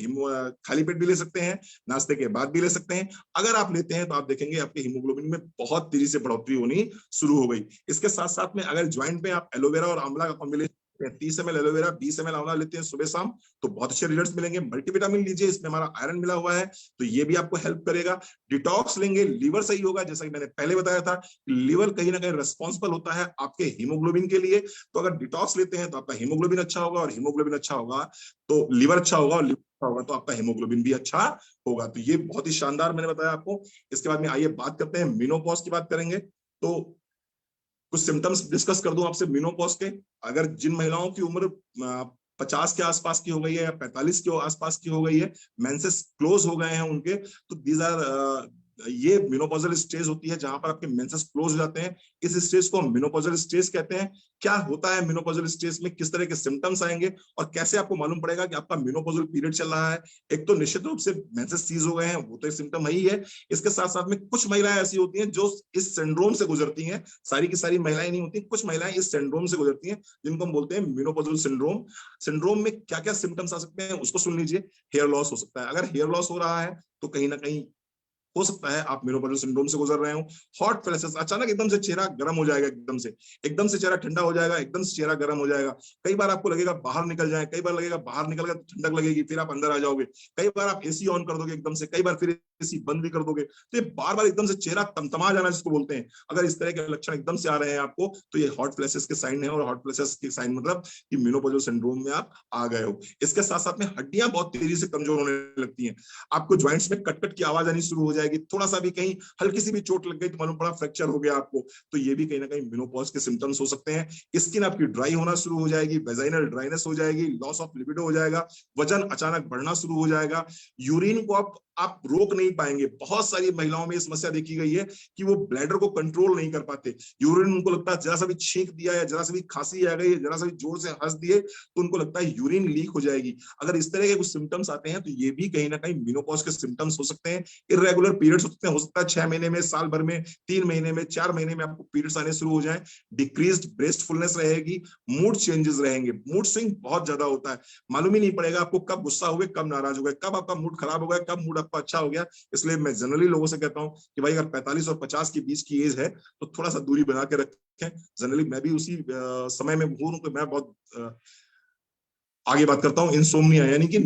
खाली पेट भी ले सकते हैं, नाश्ते के बाद भी ले सकते हैं। अगर आप लेते हैं तो आप देखेंगे आपके हीमोग्लोबिन में बहुत तेजी से बढ़ोतरी होनी शुरू हो गई। इसके साथ साथ में अगर ज्वाइंट में आप एलोवेरा और आंवला का कॉम्बिनेशन 30 ml एलोवेरा 20 ml आंवला लेते हैं सुबह शाम तो बहुत अच्छे रिजल्ट्स मिलेंगे। मल्टीविटामिन लीजिए, इसमें हमारा आयरन मिला हुआ है तो ये भी आपको हेल्प करेगा। डिटॉक्स लेंगे, लीवर सही होगा, जैसा कि मैंने पहले बताया था लीवर कहीं ना कहीं रिस्पॉन्सिबल होता है आपके हीमोग्लोबिन के लिए। तो अगर डिटॉक्स लेते हैं तो आपका हीमोग्लोबिन अच्छा होगा, और हीमोग्लोबिन अच्छा होगा तो लीवर अच्छा होगा, और लीवर अच्छा होगा तो आपका हीमोग्लोबिन भी अच्छा होगा। तो ये बहुत ही शानदार मैंने बताया आपको। इसके बाद में आइए बात करते हैं मेनोपॉज की बात करेंगे। तो कुछ सिम्टम्स डिस्कस कर दूं आपसे मेनोपॉज के। अगर जिन महिलाओं की उम्र 50 के आसपास की हो गई है या 45 के आसपास की हो गई है, मेंसेस क्लोज हो गए हैं उनके, तो दीज आर ये मेनोपॉजल स्टेज होती है जहां पर आपके मेंसेस क्लोज हो जाते हैं। इस स्टेज को हम मेनोपॉजल स्टेज कहते हैं। क्या होता है मेनोपॉजल स्टेज में, किस तरह के सिम्टम्स आएंगे और कैसे आपको मालूम पड़ेगा कि आपका मेनोपॉजल पीरियड चल रहा है। एक तो निश्चित रूप से मेंसेस सीज हो गए हैं, वो तो एक सिम्टम है ही है। इसके साथ साथ में कुछ महिलाएं ऐसी होती हैं जो इस सिंड्रोम से गुजरती हैं, सारी की सारी महिलाएं नहीं होती, कुछ महिलाएं इस सिंड्रोम से गुजरती हैं जिनको हम बोलते हैं मेनोपॉजल सिंड्रोम। सिंड्रोम में क्या क्या सिम्टम्स आ सकते हैं उसको सुन लीजिए। हेयर लॉस हो सकता है, अगर हेयर लॉस हो रहा है तो कहीं ना कहीं हो सकता है आप मेनोपॉजल सिंड्रोम से गुजर रहे हो। हॉट फ्लैशेस, अचानक एकदम से चेहरा गर्म हो जाएगा, एकदम से चेहरा ठंडा हो जाएगा, एकदम से चेहरा गर्म हो जाएगा। कई बार आपको लगेगा बाहर निकल जाए, कई बार लगेगा बाहर निकल गया तो ठंडक लगेगी, फिर आप अंदर आ जाओगे। कई बार आप एसी ऑन कर दोगे एकदम से, कई बार फिर एसी बंद भी कर दोगे। तो ये बार बार एकदम से चेहरा तमतमा जाना जिसको बोलते हैं, अगर इस तरह के लक्षण एकदम से आ रहे हैं आपको तो ये हॉट फ्लैशेस के साइन है। और हॉट फ्लैशेस के साइन मतलब कि मेनोपॉजल सिंड्रोम में आप आ गए हो। इसके साथ साथ में हड्डियां बहुत तेजी से कमजोर होने लगती हैं, आपको ज्वाइंट्स में कट कट की आवाज आनी शुरू हो जाएगी, थोड़ा सा भी कहीं हल्की सी भी चोट लग गई तो मालूम पड़ा फ्रैक्चर हो गया आपको। तो ये भी कहीं ना कहीं मेनोपॉज के सिम्टम्स हो सकते हैं। स्किन आपकी ड्राई होना शुरू हो जाएगी, वेजाइनल ड्राइनेस हो जाएगी, लॉस ऑफ लिबिडो हो जाएगा, वजन अचानक बढ़ना शुरू हो जाएगा, यूरिन को आप रोक नहीं पाएंगे। बहुत सारी महिलाओं में ये समस्या देखी गई है कि वो ब्लैडर को कंट्रोल नहीं कर पाते। यूरिन उनको लगता है जरा सा भी छींक दिया या जरा सा भी खांसी आ गई, जरा सा भी जोर से हंस दिए तो उनको लगता है यूरिन लीक हो जाएगी। अगर इस तरह के कुछ सिम्टम्स आते हैं तो ये भी कहीं ना कहीं मेनोपॉज के सिम्टम्स हो सकते हैं। इर्रेगुलर पीरियड्स हो सकता है 6 महीने में, साल भर में, 3 महीने में, 4 महीने में आपको पीरियड्स आने शुरू हो जाए। डिक्रीज्ड ब्रेस्टफुलनेस रहेगी, मूड चेंजेस रहेंगे, मूड स्विंग बहुत ज्यादा होता है, मालूम ही नहीं पड़ेगा आपको कब गुस्सा हो गए, कब नाराज हो गए, कब आपका मूड खराब हो गया, कब मूड आपका अच्छा हो गया। इसलिए मैं जनरली लोगों से कहता हूं कि भाई अगर 45 और 50 के बीच की एज है तो थोड़ा सा दूरी बना के रखें। जनरली मैं भी उसी समय में हूं तो मैं बहुत आगे बात करता हूं। इंसोम्निया यानी कि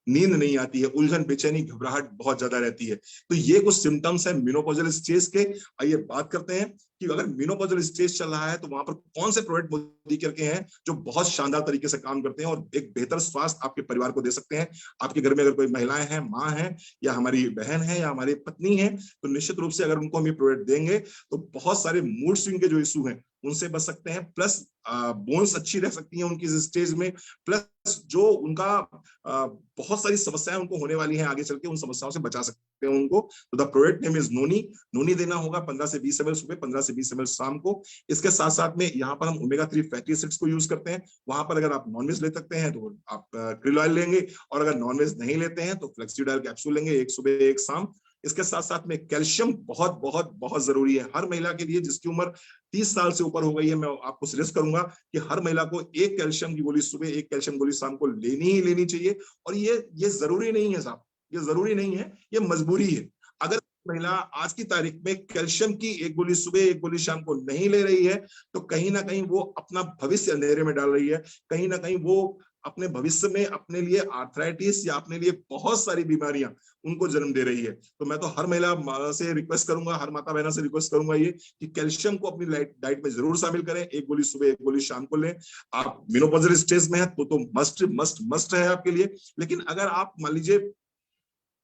नींद नहीं आती है, उलझन, बेचैनी, घबराहट बहुत ज्यादा रहती है। तो ये कुछ सिम्टम्स है मेनोपॉजल स्टेज के। आइए बात करते हैं कि अगर मेनोपॉजल स्टेज चल रहा है तो वहां पर कौन से प्रोडक्ट मोदी केयर के हैं जो बहुत शानदार तरीके से काम करते हैं और एक बेहतर स्वास्थ्य आपके परिवार को दे सकते हैं। आपके घर में अगर कोई महिलाएं हैं, माँ है या हमारी बहन है या हमारी पत्नी है, तो निश्चित रूप से अगर उनको हम ये प्रोडक्ट देंगे तो बहुत सारे मूड स्विंग के जो इशू हैं उनसे बच सकते हैं, प्लस बोन्स अच्छी रह सकती हैं उनकी इस स्टेज में, प्लस जो उनका बहुत सारी समस्याएं उनको होने वाली हैं आगे चल के, उन समस्याओं से बचा सकते हैं उनको। तो द प्रोडक्ट नेम इज नोनी। नोनी देना होगा 15 से 20 ml सुबह, 15 से 20 ml शाम को। इसके साथ साथ में यहाँ पर हम ओमेगा 3 फैटी एसिड्स को यूज करते हैं। वहां पर अगर आप नॉनवेज ले सकते हैं तो आप krill ऑयल लेंगे, और अगर नॉनवेज नहीं लेते हैं तो फ्लेक्सीडॉयल कैप्सूल लेंगे, एक सुबह एक शाम। इसके साथ साथ में कैल्शियम बहुत बहुत बहुत जरूरी है हर महिला के लिए जिसकी उम्र 30 साल से ऊपर हो गई है। मैं आपको सजेस्ट करूंगा कि हर महिला को एक कैल्शियम की गोली सुबह, एक कैल्शियम गोली शाम को लेनी ही लेनी चाहिए। और ये जरूरी नहीं है साहब, ये जरूरी नहीं है, ये मजबूरी है। अगर महिला आज की तारीख में कैल्शियम की एक गोली सुबह, एक गोली शाम को नहीं ले रही है तो कहीं ना कहीं वो अपना भविष्य अंधेरे में डाल रही है। कहीं ना कहीं वो अपने भविष्य में अपने लिए आर्थराइटिस या अपने लिए बहुत सारी बीमारियां उनको जन्म दे रही है। तो मैं तो हर महिला से रिक्वेस्ट करूंगा, हर माता बहना से रिक्वेस्ट करूंगा ये कि कैल्शियम को अपनी डाइट में जरूर शामिल करें। एक गोली सुबह, एक गोली शाम को लें। आप मेनोपॉजल स्टेज में है तो मस्ट मस्ट मस्ट है आपके लिए। लेकिन अगर आप मान लीजिए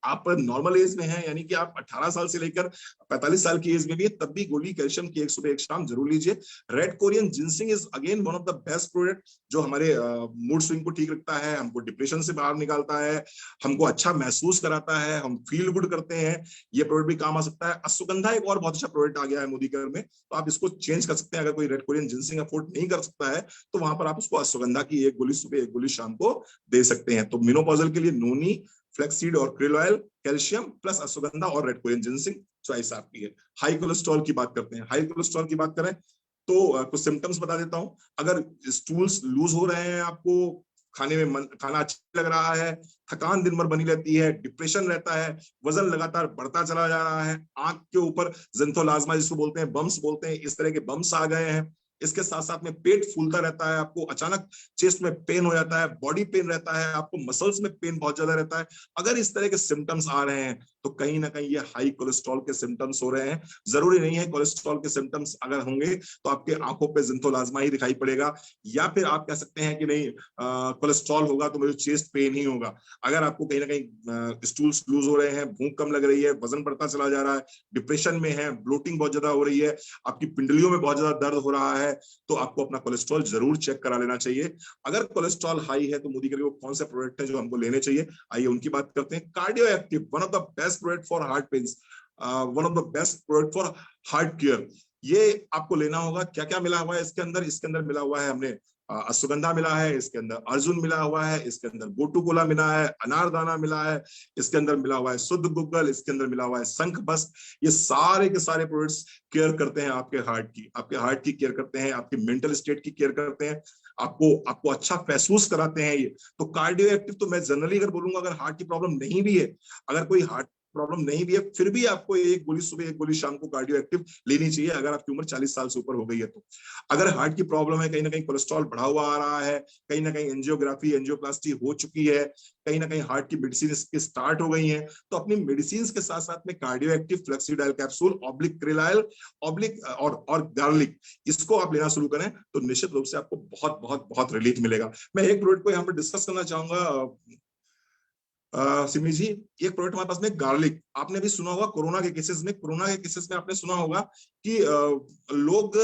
आप नॉर्मल एज में हैं, यानी कि आप 18 साल से लेकर 45 साल की एज में भी है, तब भी गोली कैल्शियम की एक सुबह एक शाम जरूर लीजिए। Red Korean ginseng is again one of the best product जो हमारे मूड स्विंग को ठीक रखता है, हमको डिप्रेशन से बाहर निकालता है, हमको अच्छा महसूस कराता है, हम फील गुड करते हैं। ये प्रोडक्ट भी काम आ सकता है। अश्वगंधा एक और बहुत अच्छा प्रोडक्ट आ गया है मोदी केयर में, तो आप इसको चेंज कर सकते हैं। अगर कोई रेड कोरियन जिंसिंग अफोर्ड नहीं कर सकता है तो वहां पर आप उसको अश्वगंधा की एक गोली सुबह, एक गोली शाम को दे सकते हैं। तो मेनोपॉजल के लिए नोनी, फ्लैक्सीड और krill oil, calcium plus ashwagandha और रेड कोरियन जिंसिंग चॉइस आपकी है। हाई कोलेस्ट्रॉल की बात करते हैं। हाई कोलेस्ट्रॉल की बात करें तो कुछ सिम्टम्स बता देता हूं। अगर स्टूल्स लूज हो रहे हैं, आपको खाने में खाना अच्छा लग रहा है, थकान दिन भर बनी रहती है, डिप्रेशन रहता है, वजन लगातार बढ़ता चला जा रहा है, आंख के ऊपर ज़ेंथोलाज्मा जिसको बोलते हैं, बम्स बोलते हैं, इस तरह के बम्स आ गए हैं। इसके साथ साथ में पेट फूलता रहता है, आपको अचानक चेस्ट में पेन हो जाता है, बॉडी पेन रहता है, आपको मसल्स में पेन बहुत ज्यादा रहता है। अगर इस तरह के सिम्टम्स आ रहे हैं तो कहीं ना कहीं ये हाई कोलेस्ट्रॉल के सिम्टम्स हो रहे हैं। जरूरी नहीं है कोलेस्ट्रॉल के सिम्टम्स अगर होंगे तो आपके आंखों पे ज़ेंथोलाज्मा ही दिखाई पड़ेगा, या फिर आप कह सकते हैं कि नहीं कोलेस्ट्रॉल होगा तो मुझे चेस्ट पेन ही होगा। अगर आपको कहीं ना कहीं स्टूल्स लूज हो रहे हैं, भूख कम लग रही है, वजन बढ़ता चला जा रहा है, डिप्रेशन में है, ब्लोटिंग बहुत ज्यादा हो रही है, आपकी पिंडलियों में बहुत ज्यादा दर्द हो रहा है, तो आपको अपना कोलेस्ट्रॉल जरूर चेक करा लेना चाहिए। अगर कोलेस्ट्रॉल हाई है तो मोदी केयर कौन से प्रोडक्ट है जो हमको लेने चाहिए, आइए उनकी बात करते हैं। Cardio active, one of the best product for heart pains. One of the best product for heart care. ये आपको लेना होगा। क्या क्या मिला हुआ है इसके अंदर? इसके अंदर मिला हुआ है हमने अश्वगंधा मिला है, इसके अंदर अर्जुन मिला हुआ है, इसके अंदर गोटुकोला मिला है, अनारदाना मिला है, इसके अंदर मिला हुआ है शुद्ध गुग्गल, इसके अंदर मिला हुआ है शंख बस। ये सारे के सारे प्रोडक्ट्स केयर करते हैं आपके हार्ट की केयर करते हैं, आपकी मेंटल स्टेट की केयर करते हैं, आपको आपको अच्छा महसूस कराते हैं। ये तो कार्डियो एक्टिव तो मैं जनरली अगर बोलूंगा, अगर हार्ट की प्रॉब्लम नहीं भी है, अगर कोई हार्ट प्रॉब्लम नहीं भी है, फिर भी आपको एक गोली सुबह एक गोली शाम को कार्डियो एक्टिव लेनी चाहिए अगर आपकी उम्र 40 साल से ऊपर हो गई है तो। अगर हार्ट की प्रॉब्लम है, कहीं ना कहीं कोलेस्ट्रॉल बढ़ा हुआ आ रहा है, कहीं ना कहीं एंजियोग्राफी एंजियोप्लास्टी हो चुकी है, कहीं ना कहीं हार्ट की मेडिसिन स्टार्ट हो गई है, तो अपनी मेडिसिन के साथ साथ में कार्डियो एक्टिव फ्लेक्सीडाइल कैप्सूल ऑब्लिक क्रिलाइल ऑब्लिक और गार्लिक, इसको आप लेना शुरू करें तो निश्चित रूप से आपको बहुत बहुत बहुत रिलीफ मिलेगा। मैं एक प्रोडक्ट को यहाँ पर डिस्कस करना चाहूंगा सिमी जी। एक प्रोडक्ट हमारे पास में गार्लिक, आपने भी सुना होगा कोरोना के केसेस में आपने सुना होगा कि लोग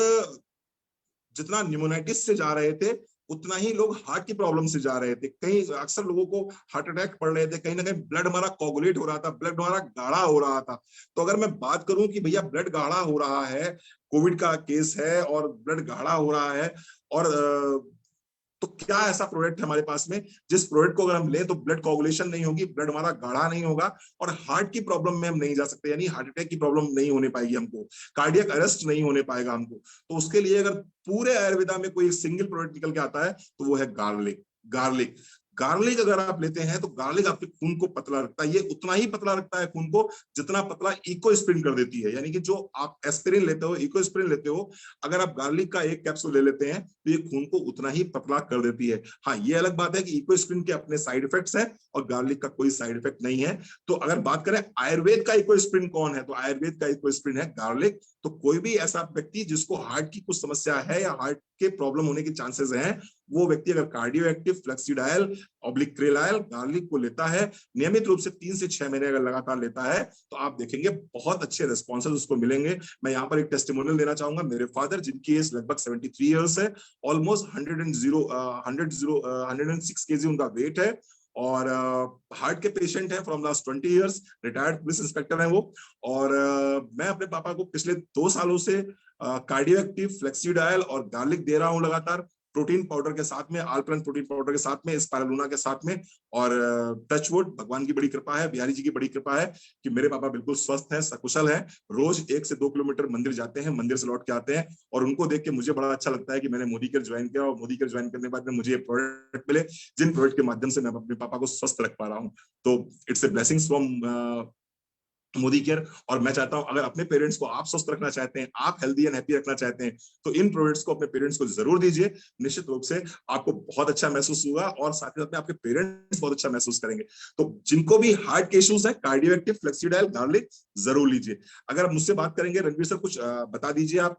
जितना न्यूमोनाइटिस से जा रहे थे उतना ही लोग हार्ट की प्रॉब्लम से जा रहे थे। कहीं अक्सर लोगों को हार्ट अटैक पड़ रहे थे, कहीं ना कहीं ब्लड हमारा कोगुलेट हो रहा था, ब्लड हमारा गाढ़ा हो रहा था। तो अगर मैं बात करूं कि भैया ब्लड गाढ़ा हो रहा है, कोविड का केस है और ब्लड गाढ़ा हो रहा है, और तो क्या ऐसा प्रोडक्ट है हमारे पास में जिस प्रोडक्ट को अगर हम लें तो ब्लड कोगुलेशन नहीं होगी, ब्लड हमारा गाढ़ा नहीं होगा और हार्ट की प्रॉब्लम में हम नहीं जा सकते, यानी हार्ट अटैक की प्रॉब्लम नहीं होने पाएगी हमको, कार्डियक अरेस्ट नहीं होने पाएगा हमको। तो उसके लिए अगर पूरे आयुर्वेदा में कोई सिंगल प्रोडक्ट निकल के आता है तो वो है गार्लिक। गार्लिक अगर आप लेते हैं तो गार्लिक आपके खून को पतला रखता है। ये उतना ही पतला रखता है खून को जितना पतला इकोस्प्रिन कर देती है, यानी कि जो आप एस्पिरिन लेते हो, इकोस्प्रिन लेते हो, अगर आप गार्लिक का एक कैप्सूल ले लेते हैं तो ये खून को उतना ही पतला कर देती है। हाँ, ये अलग बात है कि इकोस्प्रिन के अपने साइड इफेक्ट्स हैं और गार्लिक का कोई साइड इफेक्ट नहीं है। तो अगर बात करें आयुर्वेद का इकोस्प्रिन कौन है, तो आयुर्वेद का इकोस्प्रिन है गार्लिक। तो कोई भी ऐसा व्यक्ति जिसको हार्ट की कुछ समस्या है या हार्ट के प्रॉब्लम होने के चांसेस हैं, वो व्यक्ति अगर कार्डियो एक्टिव फ्लेक्सीडाइल ऑब्लिक क्रिलाइल गार्लिक को लेता है, नियमित रूप से 3 से 6 महीने अगर लगातार लेता है, तो आप देखेंगे बहुत अच्छे रिस्पॉन्सेज उसको मिलेंगे। मैं यहाँ पर एक टेस्टिमोनियल देना चाहूंगा। मेरे फादर, जिनकी एज लगभग 73 ईयर्स है, ऑलमोस्ट 106 केजी उनका वेट है और हार्ट के पेशेंट हैं from last 20 years, retired police inspector हैं वो। और मैं अपने पापा को पिछले 2 सालों से कार्डियो एक्टिव फ्लेक्सीडाइल और गार्लिक दे रहा हूं लगातार, प्रोटीन पाउडर के साथ में, आल्प्रेन प्रोटीन पाउडर के साथ में, स्पाइरुलिना के साथ में। और टचवुड, भगवान की बड़ी कृपा है, बिहारी जी की बड़ी कृपा है कि मेरे पापा बिल्कुल स्वस्थ हैं, सकुशल हैं। रोज 1 से 2 किलोमीटर मंदिर जाते हैं, मंदिर से लौट के आते हैं और उनको देख के मुझे बड़ा अच्छा लगता है कि मैंने मोदी केयर ज्वाइन किया और मोदी केयर ज्वाइन करने के बाद में मुझे ये प्रोडक्ट मिले जिन प्रोडक्ट के माध्यम से मैं अपने पापा को स्वस्थ रख पा रहा हूँ। तो it's a blessings from Modi care. और मैं चाहता हूं अगर अपने पेरेंट्स को आप स्वस्थ रखना चाहते हैं, आप हेल्दी एंड हैप्पी रखना चाहते हैं, तो इन प्रोडक्ट्स को अपने पेरेंट्स को जरूर दीजिए। निश्चित रूप से आपको बहुत अच्छा महसूस होगा और साथ ही साथ में आपके पेरेंट्स बहुत अच्छा महसूस करेंगे। तो जिनको भी हार्ट के इश्यूज है, कार्डियो एक्टिव फ्लेक्सीडाइल गार्लिक जरूर लीजिए। अगर आप मुझसे बात करेंगे रणवीर सर, कुछ बता दीजिए आप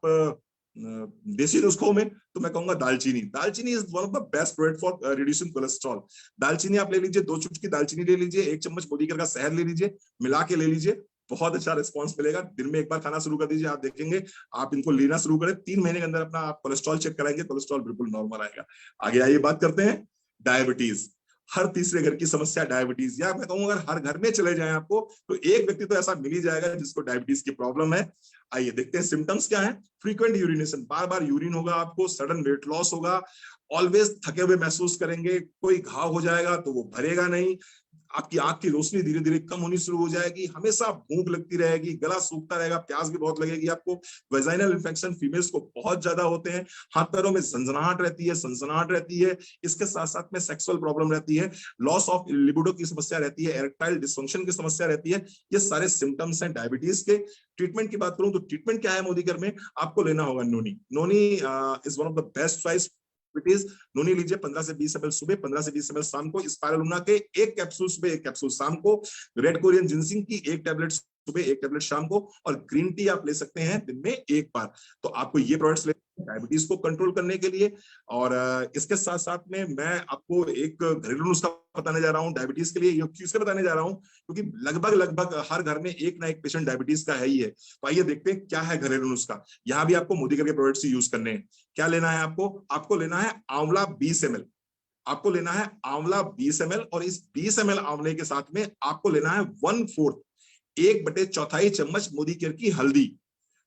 देसी नुस्खों में, तो मैं कहूंगा दालचीनी is one of the best product for reducing cholesterol. दालचीनी आप ले लीजिए, 2 चुटकी दालचीनी ले लीजिए, 1 चम्मच मोदी केयर का शहद ले लीजिए, मिला के ले लीजिए, बहुत अच्छा रिस्पांस मिलेगा। दिन में 1 बार खाना शुरू कर दीजिए, आप देखेंगे आप इनको लेना शुरू करें, 3 महीने के अंदर अपना आप कोलेस्ट्रॉल चेक कराएंगे, कोलेस्ट्रॉल बिल्कुल नॉर्मल आएगा। आगे आइए बात करते हैं डायबिटीज। हर तीसरे घर की समस्या डायबिटीज, या मैं कहूंगा अगर हर घर में चले जाएं आपको तो एक व्यक्ति तो ऐसा मिल ही जाएगा जिसको डायबिटीज की प्रॉब्लम है। आइए देखते हैं सिम्टम्स क्या है। फ्रीक्वेंट यूरिनेशन, बार बार यूरिन होगा आपको, सडन वेट लॉस होगा, ऑलवेज थके हुए महसूस करेंगे, कोई घाव हो जाएगा तो वो भरेगा नहीं, आपकी आंख की रोशनी धीरे धीरे कम होनी शुरू हो जाएगी, हमेशा भूख लगती रहेगी, गला सूखता रहेगा, प्यास भी बहुत लगेगी आपको, वेजाइनल इन्फेक्शन फीमेल्स को बहुत ज्यादा होते हैं, हाथ पैरों में सनसनाहट रहती है, इसके साथ साथ में सेक्सुअल प्रॉब्लम रहती है, लॉस ऑफ लिबिडो की समस्या रहती है, इरेक्टाइल डिसफंक्शन की समस्या रहती है। ये सारे सिम्टम्स हैं डायबिटीज के। ट्रीटमेंट की बात करूं तो ट्रीटमेंट क्या है मोदी केयर में, आपको लेना होगा noni is one of the best choice. Noni लीजिए 15 से 20 ml सुबह, 15 से 20 ml शाम को, स्पाइरुलिना के 1 कैप्सूल सुबह, 1 कैप्सूल शाम को, रेड कोरियन जिंसिंग की 1 टैबलेट सुबह, 1 टैबलेट शाम को, और ग्रीन टी आप ले सकते हैं दिन में 1 बार। तो आपको ये प्रोडक्ट्स डायबिटीज को कंट्रोल करने के लिए। और इसके साथ साथ में मैं आपको एक घरेलू नुस्खा बताने जा रहा हूँ डायबिटीज के लिए। ये किसके बताने जा रहा हूँ, क्योंकि लगभग हर घर में एक ना एक पेशेंट डायबिटीज का है ही है। तो आइए देखते हैं क्या है घरेलू नुस्खा। यहाँ भी आपको मोदी केयर के प्रोडक्ट्स यूज करने हैं। क्या लेना है आपको लेना है आंवला 20 ml, आपको लेना है आंवला 20 ml, और इस 20 ml आंवले के साथ में आपको लेना है 1/4 1/4 चम्मच मोदी केयर की हल्दी।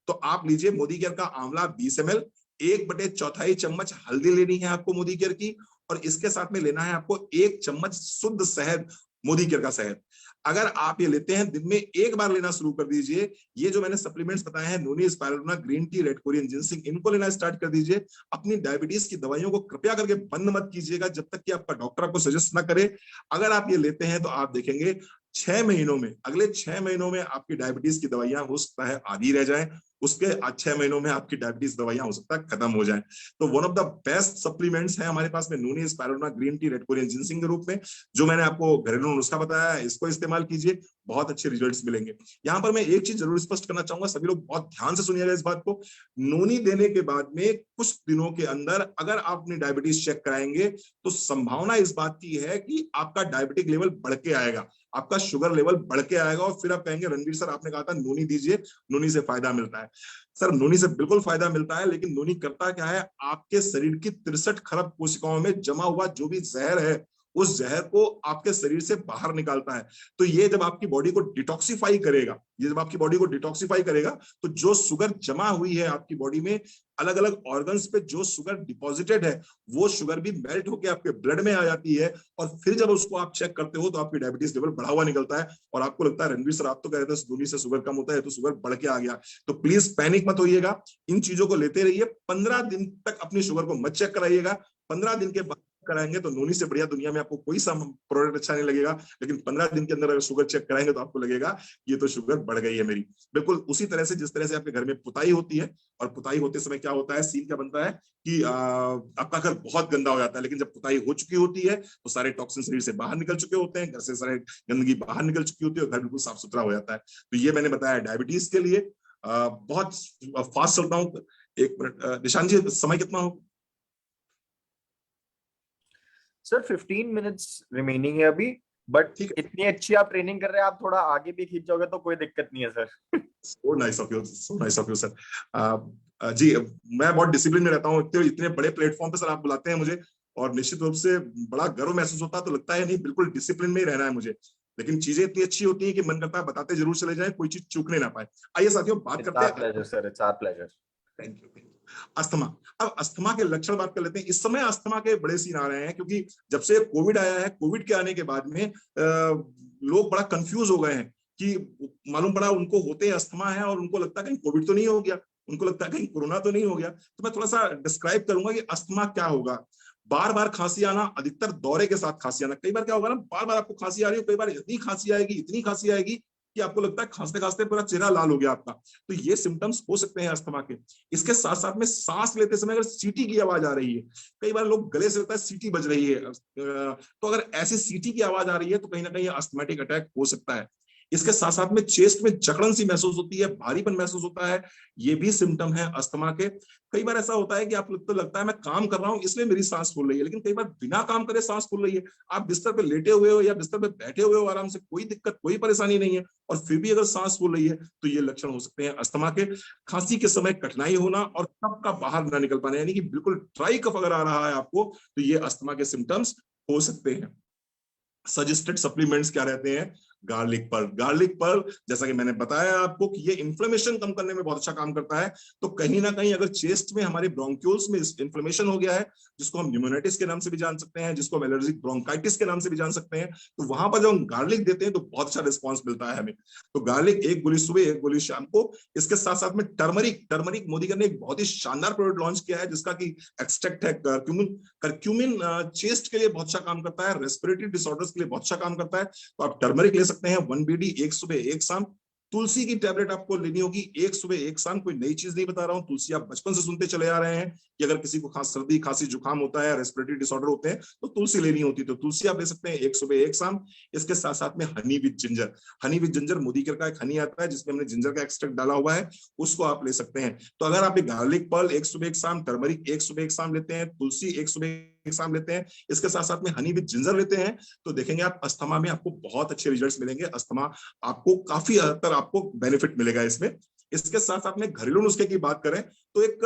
तो आप लीजिए मोदी केयर का आंवला 20 ml, 1/4 चम्मच हल्दी लेनी है आपको मोदी केयर की, और इसके साथ में लेना है आपको 1 चम्मच शुद्ध शहद, मोदी केयर का शहद। अगर आप ये लेते हैं दिन में एक बार लेना शुरू कर दीजिए। ये जो मैंने सप्लीमेंट्स बताए हैं, noni, spirulina, green tea, red Korean ginseng, इनको लेना स्टार्ट कर दीजिए। अपनी डायबिटीज की दवाइयों को कृपया करके बंद मत कीजिएगा जब तक कि आपका डॉक्टर आपको सजेस्ट ना करे। अगर आप ये लेते हैं तो आप देखेंगे 6 महीनों में, अगले 6 महीनों में आपकी डायबिटीज की दवाइयां हो सकता है आधी रह जाए, उसके 6 महीनों में आपकी डायबिटीज दवाइयां हो सकता है खत्म हो जाए। तो one of the best supplements है हमारे पास में noni, spirulina, green tea, red Korean ginseng के रूप में, जो मैंने आपको घरेलू नुस्खा बताया है, इसको इस्तेमाल कीजिए, बहुत अच्छे रिजल्ट्स मिलेंगे। यहाँ पर मैं एक चीज जरूर स्पष्ट करना चाहूंगा, सभी लोग बहुत ध्यान से सुनिएगा इस बात को। नोनी देने के बाद में कुछ दिनों के अंदर अगर आप अपनी डायबिटीज चेक कराएंगे तो संभावना इस बात की है कि आपका डायबिटिक लेवल बढ़ के आएगा, आपका शुगर लेवल बढ़ के आएगा, और फिर आप कहेंगे रणवीर सर आपने कहा था नोनी दीजिए, नोनी से फायदा मिलता है। सर नोनी से बिल्कुल फायदा मिलता है, लेकिन नोनी करता क्या है, आपके शरीर की 63 खरब कोशिकाओं में जमा हुआ जो भी जहर है, उस जहर को आपके शरीर से बाहर निकालता है। तो ये जब आपकी बॉडी को डिटॉक्सिफाई करेगा, ये जब आपकी बॉडी को डिटॉक्सिफाई करेगा, तो जो शुगर जमा हुई है आपकी बॉडी में, अलग अलग ऑर्गन्स पे जो शुगर डिपॉजिटेड है, वो शुगर भी मेल्ट होकर आपके ब्लड में आ जाती है, और फिर जब उसको आप चेक करते हो तो आपकी डायबिटीज लेवल बढ़ा हुआ निकलता है, और आपको लगता है रणवीर सर आप तो कह रहे थे नोनी से शुगर कम होता है, तो शुगर बढ़ के आ गया। तो प्लीज पैनिक मत होइएगा, इन चीजों को लेते रहिए। 15 दिन तक अपनी शुगर को मत चेक कराइएगा, 15 दिन के बाद कराएंगे तो नोनी से बढ़िया दुनिया में आपको कोई सा प्रोडक्ट अच्छा नहीं लगेगा, लेकिन 15 दिन के अंदर अगर शुगर चेक कराएंगे तो आपको लगेगा ये तो शुगर बढ़ गई है मेरी। बिल्कुल उसी तरह से जिस तरह से आपके घर में पुताई होती है, और पुताई होते समय क्या होता है, सीन क्या बनता है कि आपका घर बहुत गंदा हो जाता है, लेकिन जब पुताई हो चुकी होती है तो सारे टॉक्सिन शरीर से बाहर निकल चुके होते हैं, घर से सारे गंदगी बाहर निकल चुकी होती है, और घर बिल्कुल साफ सुथरा हो जाता है। तो ये मैंने बताया डायबिटीज के लिए। बहुत फास्ट चलता हूँ, 1 मिनट निशान जी, समय कितना हो? सर 15 मिनट्स रिमेनिंग है अभी, बट इतनी अच्छी आप ट्रेनिंग कर रहे हैं, आप थोड़ा आगे भी खींच जाओगे तो कोई दिक्कत नहीं है sir. So nice of you, so nice of you sir. जी मैं बहुत डिसिप्लिन में रहता हूँ, इतने बड़े प्लेटफॉर्म पे सर आप बुलाते हैं मुझे, और निश्चित रूप से बड़ा गर्व महसूस होता है। तो लगता है नहीं, बिल्कुल डिसिप्लिन में ही रहना है मुझे, लेकिन चीजें इतनी अच्छी होती हैं कि मन करता है बताते जरूर चले जाएं, कोई चीज चूकने ना पाए। आइए साथियों बात करते हैं। Pleasure sir, it's our pleasure. Thank you. Asthma, अब अस्थमा के लक्षण बात कर लेते हैं। इस समय अस्थमा के बड़े सीन आ रहे हैं, क्योंकि जब से कोविड आया है, कोविड के आने के बाद में लोग बड़ा कंफ्यूज हो गए हैं कि मालूम पड़ा उनको होते अस्थमा है और उनको लगता है कहीं कोविड तो नहीं हो गया, उनको लगता है कहीं कोरोना तो नहीं हो गया। तो मैं थोड़ा सा डिस्क्राइब करूंगा कि अस्थमा क्या होगा। बार बार खांसी आना, अधिकतर दौरे के साथ खांसी आना। कई बार क्या होगा ना, बार बार आपको खांसी आ रही है, कई बार इतनी खांसी आएगी, इतनी खांसी आएगी कि आपको लगता है खांसते खांसते पूरा चेहरा लाल हो गया आपका। तो ये सिम्टम्स हो सकते हैं अस्थमा के। इसके साथ साथ में सांस लेते समय अगर सीटी की आवाज आ रही है, कई बार लोग गले से लगता है सीटी बज रही है, तो अगर ऐसी सीटी की आवाज आ रही है तो कहीं ना कहीं अस्थमैटिक अटैक हो सकता है। इसके साथ साथ में चेस्ट में जकड़न सी महसूस होती है, भारीपन महसूस होता है, ये भी सिम्टम है अस्थमा के। कई बार ऐसा होता है कि आप तो लगता है मैं काम कर रहा हूं इसलिए मेरी सांस फूल रही है, लेकिन कई बार बिना काम करे सांस फूल रही है। आप बिस्तर पे लेटे हुए हो या बिस्तर पे बैठे हुए हो आराम से, कोई दिक्कत कोई परेशानी नहीं है, और फिर भी अगर सांस फूल रही है तो ये लक्षण हो सकते हैं अस्थमा के। खांसी के समय कठिनाई होना और कफ का बाहर ना निकल पाना, यानी कि बिल्कुल ड्राई कफ अगर आ रहा है आपको, तो ये अस्थमा के सिम्टम्स हो सकते हैं। सजेस्टेड सप्लीमेंट्स क्या रहते हैं? Garlic Perl. गार्लिक पर्ल जैसा कि मैंने बताया आपको कि ये इन्फ्लेमेशन कम करने में बहुत अच्छा काम करता है। तो कहीं ना कहीं अगर चेस्ट में हमारे ब्रोंक्यूल्स में इन्फ्लेमेशन हो गया है, जिसको हम न्यूमोनाइटिस के नाम से भी जान सकते हैं, जिसको हम एलर्जिक ब्रोंकाइटिस के नाम से भी जान सकते हैं, तो वहां पर जब हम गार्लिक देते हैं तो बहुत अच्छा रिस्पॉन्स मिलता है हमें। तो गार्लिक 1 गोली सुबह 1 गोली शाम को। इसके साथ साथ में टर्मरिक मोदी ने एक बहुत ही शानदार प्रोडक्ट लॉन्च किया है जिसका की एक्सट्रैक्ट है करक्यूमिन। चेस्ट के लिए बहुत अच्छा काम करता है, रेस्पिरेटरी डिसऑर्डर्स के लिए बहुत अच्छा काम करता है। तो आप टर्मरिक ले सकते हैं 1 BD, 1 सुबह 1 शाम। तुलसी की टैबलेट आपको लेनी होगी 1 सुबह 1 शाम। कोई नई चीज नहीं बता रहा हूं, तुलसी आप बचपन से सुनते चले आ रहे हैं कि अगर किसी को सर्दी खांसी जुकाम होता है, रेस्पिरेटरी डिसऑर्डर होते हैं तो तुलसी लेनी होती है, तो तुलसी आप ले सकते हैं 1 सुबह 1 शाम। इसके साथ साथ में Honey with ginger. Honey with ginger Modi care का एक हनी आता है जिसमें हमने जिंजर का एक्सट्रैक्ट डाला हुआ है, उसको आप ले सकते हैं। तो अगर आप गार्लिक पर्ल 1 सुबह 1 शाम, टर्मरिक 1 सुबह 1 शाम लेते हैं, तुलसी 1 सुबह 1 शाम लेते हैं, इसके साथ साथ में हनी विद जिंजर लेते हैं, तो देखेंगे आप अस्थमा में आपको बहुत अच्छे रिजल्ट्स मिलेंगे। अस्थमा आपको काफी हद तक आपको बेनिफिट मिलेगा इसमें। इसके साथ साथ में घरेलू नुस्खे की बात करें तो एक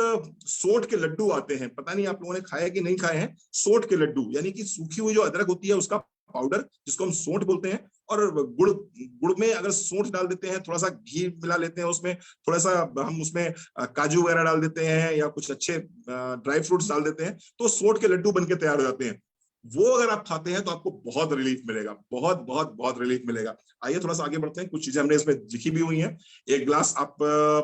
सोंठ के लड्डू आते हैं, पता नहीं आप लोगों ने खाए कि नहीं खाए हैं। सोंठ के लड्डू यानी कि सूखी हुई जो अदरक होती है उसका पाउडर, जिसको हम सोंठ बोलते हैं, और गुड़ गुड़ में अगर सौंठ डाल देते हैं, थोड़ा सा घी मिला लेते हैं उसमें, थोड़ा सा हम उसमें काजू वगैरह डाल देते हैं या कुछ अच्छे ड्राई फ्रूट्स डाल देते हैं, तो सौंठ के लड्डू बनके तैयार हो जाते हैं। वो अगर आप खाते हैं तो आपको बहुत रिलीफ मिलेगा, बहुत बहुत बहुत रिलीफ मिलेगा। आइए थोड़ा सा आगे बढ़ते हैं, कुछ चीजें हमने इसमें लिखी भी हुई हैं। एक गिलास आप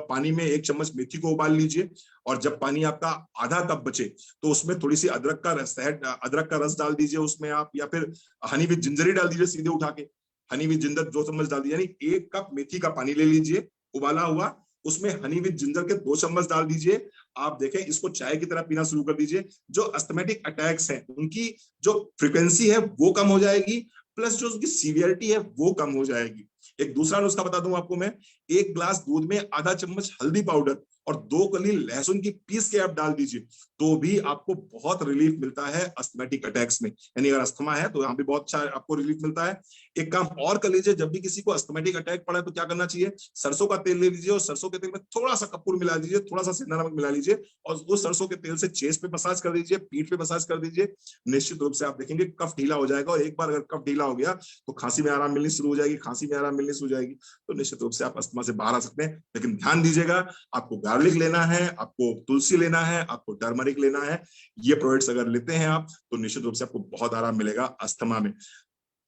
पानी में 1 चम्मच मेथी को उबाल लीजिए, और जब पानी आपका आधा कप बचे तो उसमें थोड़ी सी अदरक का रस डाल दीजिए उसमें आप, या फिर हनी विद जिंजर ही डाल दीजिए सीधे उठा के। हनी विद जिंजर 2 चम्मच डाल दीजिए, यानी 1 कप मेथी का पानी ले लीजिए उबाला हुआ, उसमें हनी विद जिंजर के 2 चम्मच डाल दीजिए। आप देखें, इसको चाय की तरह पीना शुरू कर दीजिए। जो अस्थमेटिक अटैक्स हैं उनकी जो फ्रीक्वेंसी है वो कम हो जाएगी, प्लस जो उसकी सीवियरिटी है वो कम हो जाएगी। एक दूसरा नुस्खा बता दूं आपको मैं, 1 ग्लास दूध में आधा चम्मच हल्दी पाउडर और 2 कली लहसुन की पीस के आप डाल दीजिए, तो भी आपको बहुत रिलीफ मिलता है अस्थमेटिक अटैक्स में। यानी अगर अस्थमा है तो यहाँ भी बहुत अच्छा आपको रिलीफ मिलता है। एक काम और कर लीजिए, जब भी किसी को अस्थमेटिक अटैक पड़ा है तो क्या करना चाहिए, सरसों का तेल ले लीजिए और सरसों के तेल में थोड़ा सा कपूर मिला दीजिए, थोड़ा सा सेंधा नमक मिला लीजिए, और उस सरसों के तेल से चेस्ट पे मसाज कर दीजिए, पीठ पे मसाज कर दीजिए। निश्चित रूप से आप देखेंगे कफ ढीला हो जाएगा, और एक बार अगर कफ ढीला हो गया तो खांसी में आराम मिलनी शुरू हो जाएगी, खांसी में आराम मिलनी शुरू हो जाएगी। तो निश्चित रूप से आप अस्थमा से बाहर आ सकते हैं। लेकिन ध्यान दीजिएगा, आपको गार्लिक लेना है, आपको तुलसी लेना है, आपको टर्मरिक लेना है। ये प्रोडक्ट्स अगर लेते हैं आप तो निश्चित रूप से आपको बहुत आराम मिलेगा अस्थमा में।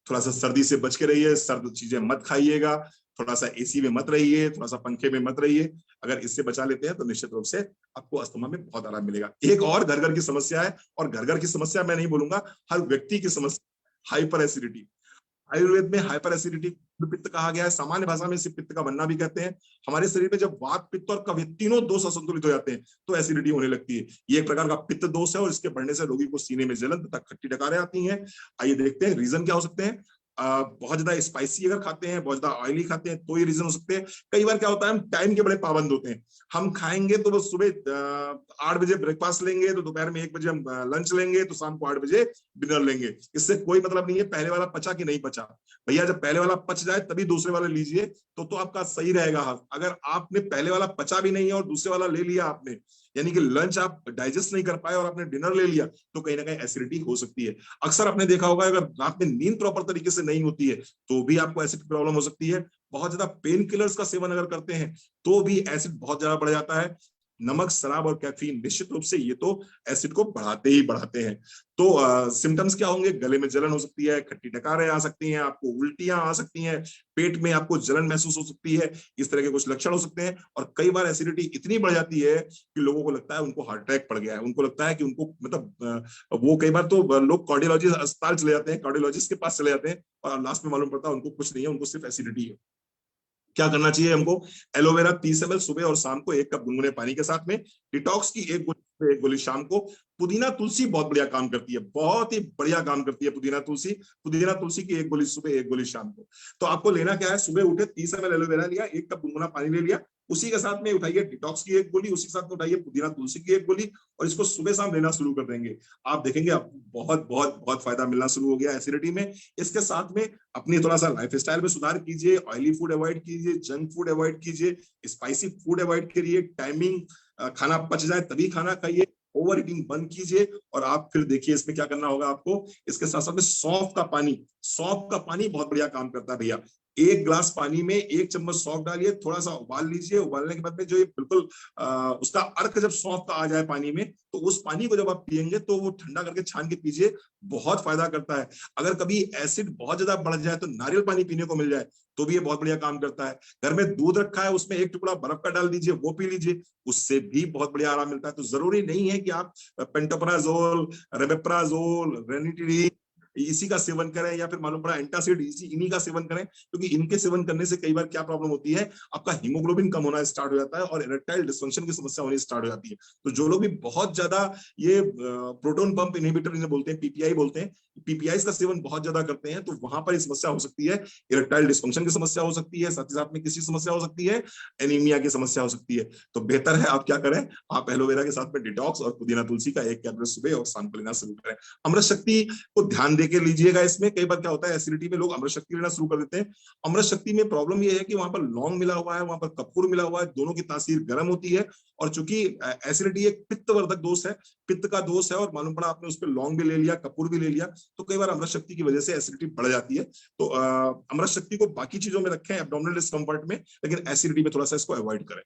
थोड़ा सा सर्दी से बच के रहिए, सर्द चीजें मत खाइएगा, थोड़ा सा एसी में मत रहिए, थोड़ा सा पंखे में मत रहिए। अगर इससे बचा लेते हैं तो निश्चित रूप से आपको अस्थमा में बहुत आराम मिलेगा। एक और घर घर की समस्या है, और घर घर की समस्या मैं नहीं बोलूंगा, हर व्यक्ति की समस्या, हाइपर एसिडिटी। आयुर्वेद में हाइपर एसिडिटी पित्त कहा गया है, सामान्य भाषा में इसे पित्त का बनना भी कहते हैं। हमारे शरीर में जब वात, पित्त और कफ, तीनों दोष असंतुलित हो जाते हैं तो एसिडिटी होने लगती है। ये एक प्रकार का पित्त दोष है, और इसके बढ़ने से रोगी को सीने में जलन तथा खट्टी डकारें आती हैं। आइए देखते हैं रीजन क्या हो सकते हैं। बहुत ज्यादा स्पाइसी अगर खाते हैं, बहुत ज्यादा ऑयली खाते हैं तो ये रीजन हो सकते हैं। कई बार क्या होता है, हम टाइम के बड़े पाबंद होते हैं, हम खाएंगे तो बस सुबह 8 बजे ब्रेकफास्ट लेंगे, तो दोपहर में 1 बजे हम लंच लेंगे, तो शाम को 8 बजे डिनर लेंगे। इससे कोई मतलब नहीं है पहले वाला पचा कि नहीं पचा। भैया जब पहले वाला पच जाए तभी दूसरे वाला लीजिए, तो आपका सही रहेगा। अगर आपने पहले वाला पचा भी नहीं है और दूसरे वाला ले लिया आपने, यानी कि लंच आप डाइजेस्ट नहीं कर पाए और आपने डिनर ले लिया, तो कहीं ना कहीं एसिडिटी हो सकती है। अक्सर आपने देखा होगा, अगर रात में नींद प्रॉपर तरीके से नहीं होती है तो भी आपको एसिड प्रॉब्लम हो सकती है। बहुत ज्यादा पेन किलर्स का सेवन अगर करते हैं तो भी एसिड बहुत ज्यादा बढ़ जाता है। नमक, शराब और कैफीन निश्चित रूप से ये तो एसिड को बढ़ाते ही बढ़ाते हैं। तो सिम्टम्स क्या होंगे, गले में जलन हो सकती है, खट्टी डकारें आ सकती हैं, आपको उल्टियां आ सकती हैं, पेट में आपको जलन महसूस हो सकती है, इस तरह के कुछ लक्षण हो सकते हैं। और कई बार एसिडिटी इतनी बढ़ जाती है कि लोगों को लगता है उनको हार्ट अटैक पड़ गया है, उनको लगता है कि उनको मतलब वो कई बार तो लोग कार्डियोलॉजिस्ट अस्पताल चले जाते हैं, कार्डियोलॉजिस्ट के पास चले जाते हैं, और लास्ट में मालूम पड़ता है उनको कुछ नहीं है, उनको सिर्फ एसिडिटी है। क्या करना चाहिए हमको, एलोवेरा 30 ml सुबह और शाम को 1 कप गुनगुने पानी के साथ में, डिटॉक्स की 1 गोली शाम को। पुदीना तुलसी बहुत बढ़िया काम करती है, बहुत ही बढ़िया काम करती है पुदीना तुलसी। पुदीना तुलसी की 1 गोली सुबह, 1 गोली शाम को। तो आपको लेना क्या है, सुबह उठे 30 ml एलोवेरा लिया, 1 कप गुनगुना पानी ले लिया, उसी के साथ में उठाइए डिटॉक्स की 1 गोली, उसी के साथ में उठाइए पुदीना तुलसी की 1 गोली, और इसको सुबह शाम लेना शुरू कर देंगे। आप देखेंगे आपको बहुत बहुत बहुत फायदा मिलना शुरू हो गया एसिडिटी में। इसके साथ में अपनी थोड़ा सा लाइफ स्टाइल में सुधार कीजिए, ऑयली फूड अवॉइड कीजिए, जंक फूड अवॉइड कीजिए, स्पाइसी फूड अवॉइड करिए, टाइमिंग, खाना पच जाए तभी खाना खाइए, ओवर ईटिंग बंद कीजिए। और आप फिर देखिए इसमें क्या करना होगा आपको, इसके साथ साथ में सौंफ का पानी बहुत बढ़िया काम करता है भैया। 1 गिलास पानी में 1 चम्मच सौंफ डालिए, थोड़ा सा उबाल लीजिए, उबालने के बाद में जो ये बिल्कुल उसका अर्क जब सौंफ का आ जाए पानी में, तो उस पानी को जब आप पियेंगे तो वो ठंडा करके छान के पीजिए, बहुत फायदा करता है। अगर कभी एसिड बहुत ज्यादा बढ़ जाए तो नारियल पानी पीने को मिल जाए तो भी ये बहुत बढ़िया काम करता है। घर में दूध रखा है, उसमें 1 टुकड़ा बर्फ का डाल दीजिए, वो पी लीजिए, उससे भी बहुत बढ़िया आराम मिलता है। तो जरूरी नहीं है कि आप पेंटोपराजोल, रेमेप्राजोल, रेनिटिडी इसी का सेवन करें, या फिर मालूम पड़ा एंटासिड इन्हीं का सेवन करें, क्योंकि इनके सेवन करने से कई बार क्या प्रॉब्लम होती है, आपका हीमोग्लोबिन कम होना स्टार्ट हो जाता है और इरेक्टाइल डिसफंक्शन की समस्या होनी स्टार्ट हो जाती है। तो जो लोग भी बहुत ज्यादा ये प्रोटोन पंप इनहिबिटर इन्हें बोलते हैं, पीपीआई बोलते हैं, पीपीआई का सेवन बहुत ज्यादा करते हैं, तो वहां पर समस्या हो सकती है, इरेक्टाइल डिसफंक्शन की समस्या हो सकती है, साथ ही साथ में किसी समस्या हो सकती है, एनीमिया की समस्या हो सकती है। तो बेहतर है आप क्या करें, आप एलोवेरा के साथ में डिटॉक्स और पुदीना तुलसी का 1 कैप्सूल सुबह और शाम को लेना शुरू करें। अमृत शक्ति को ध्यान लेके लीजिएगा। इसमें कई बार क्या होता है, एसिडिटी में लोग अमृत शक्ति लेना शुरू कर देते हैं। अमृत शक्ति में प्रॉब्लम ये है कि वहां पर लौंग मिला हुआ है, वहां पर कपूर मिला हुआ है, दोनों की तासीर गर्म होती है। और चूंकि एसिडिटी एक पित्तवर्धक दोष है, पित्त का दोष है, और मालूम पड़ा आपने उस पर लौंग भी ले लिया, कपूर भी ले लिया, तो कई बार अमृत शक्ति की वजह से एसिडिटी बढ़ जाती है। तो अमृत शक्ति को बाकी चीजों में रखें, एब्डोमिनल डिस्कम्फर्ट में, लेकिन एसिडिटी में थोड़ा सा इसको अवॉइड करें।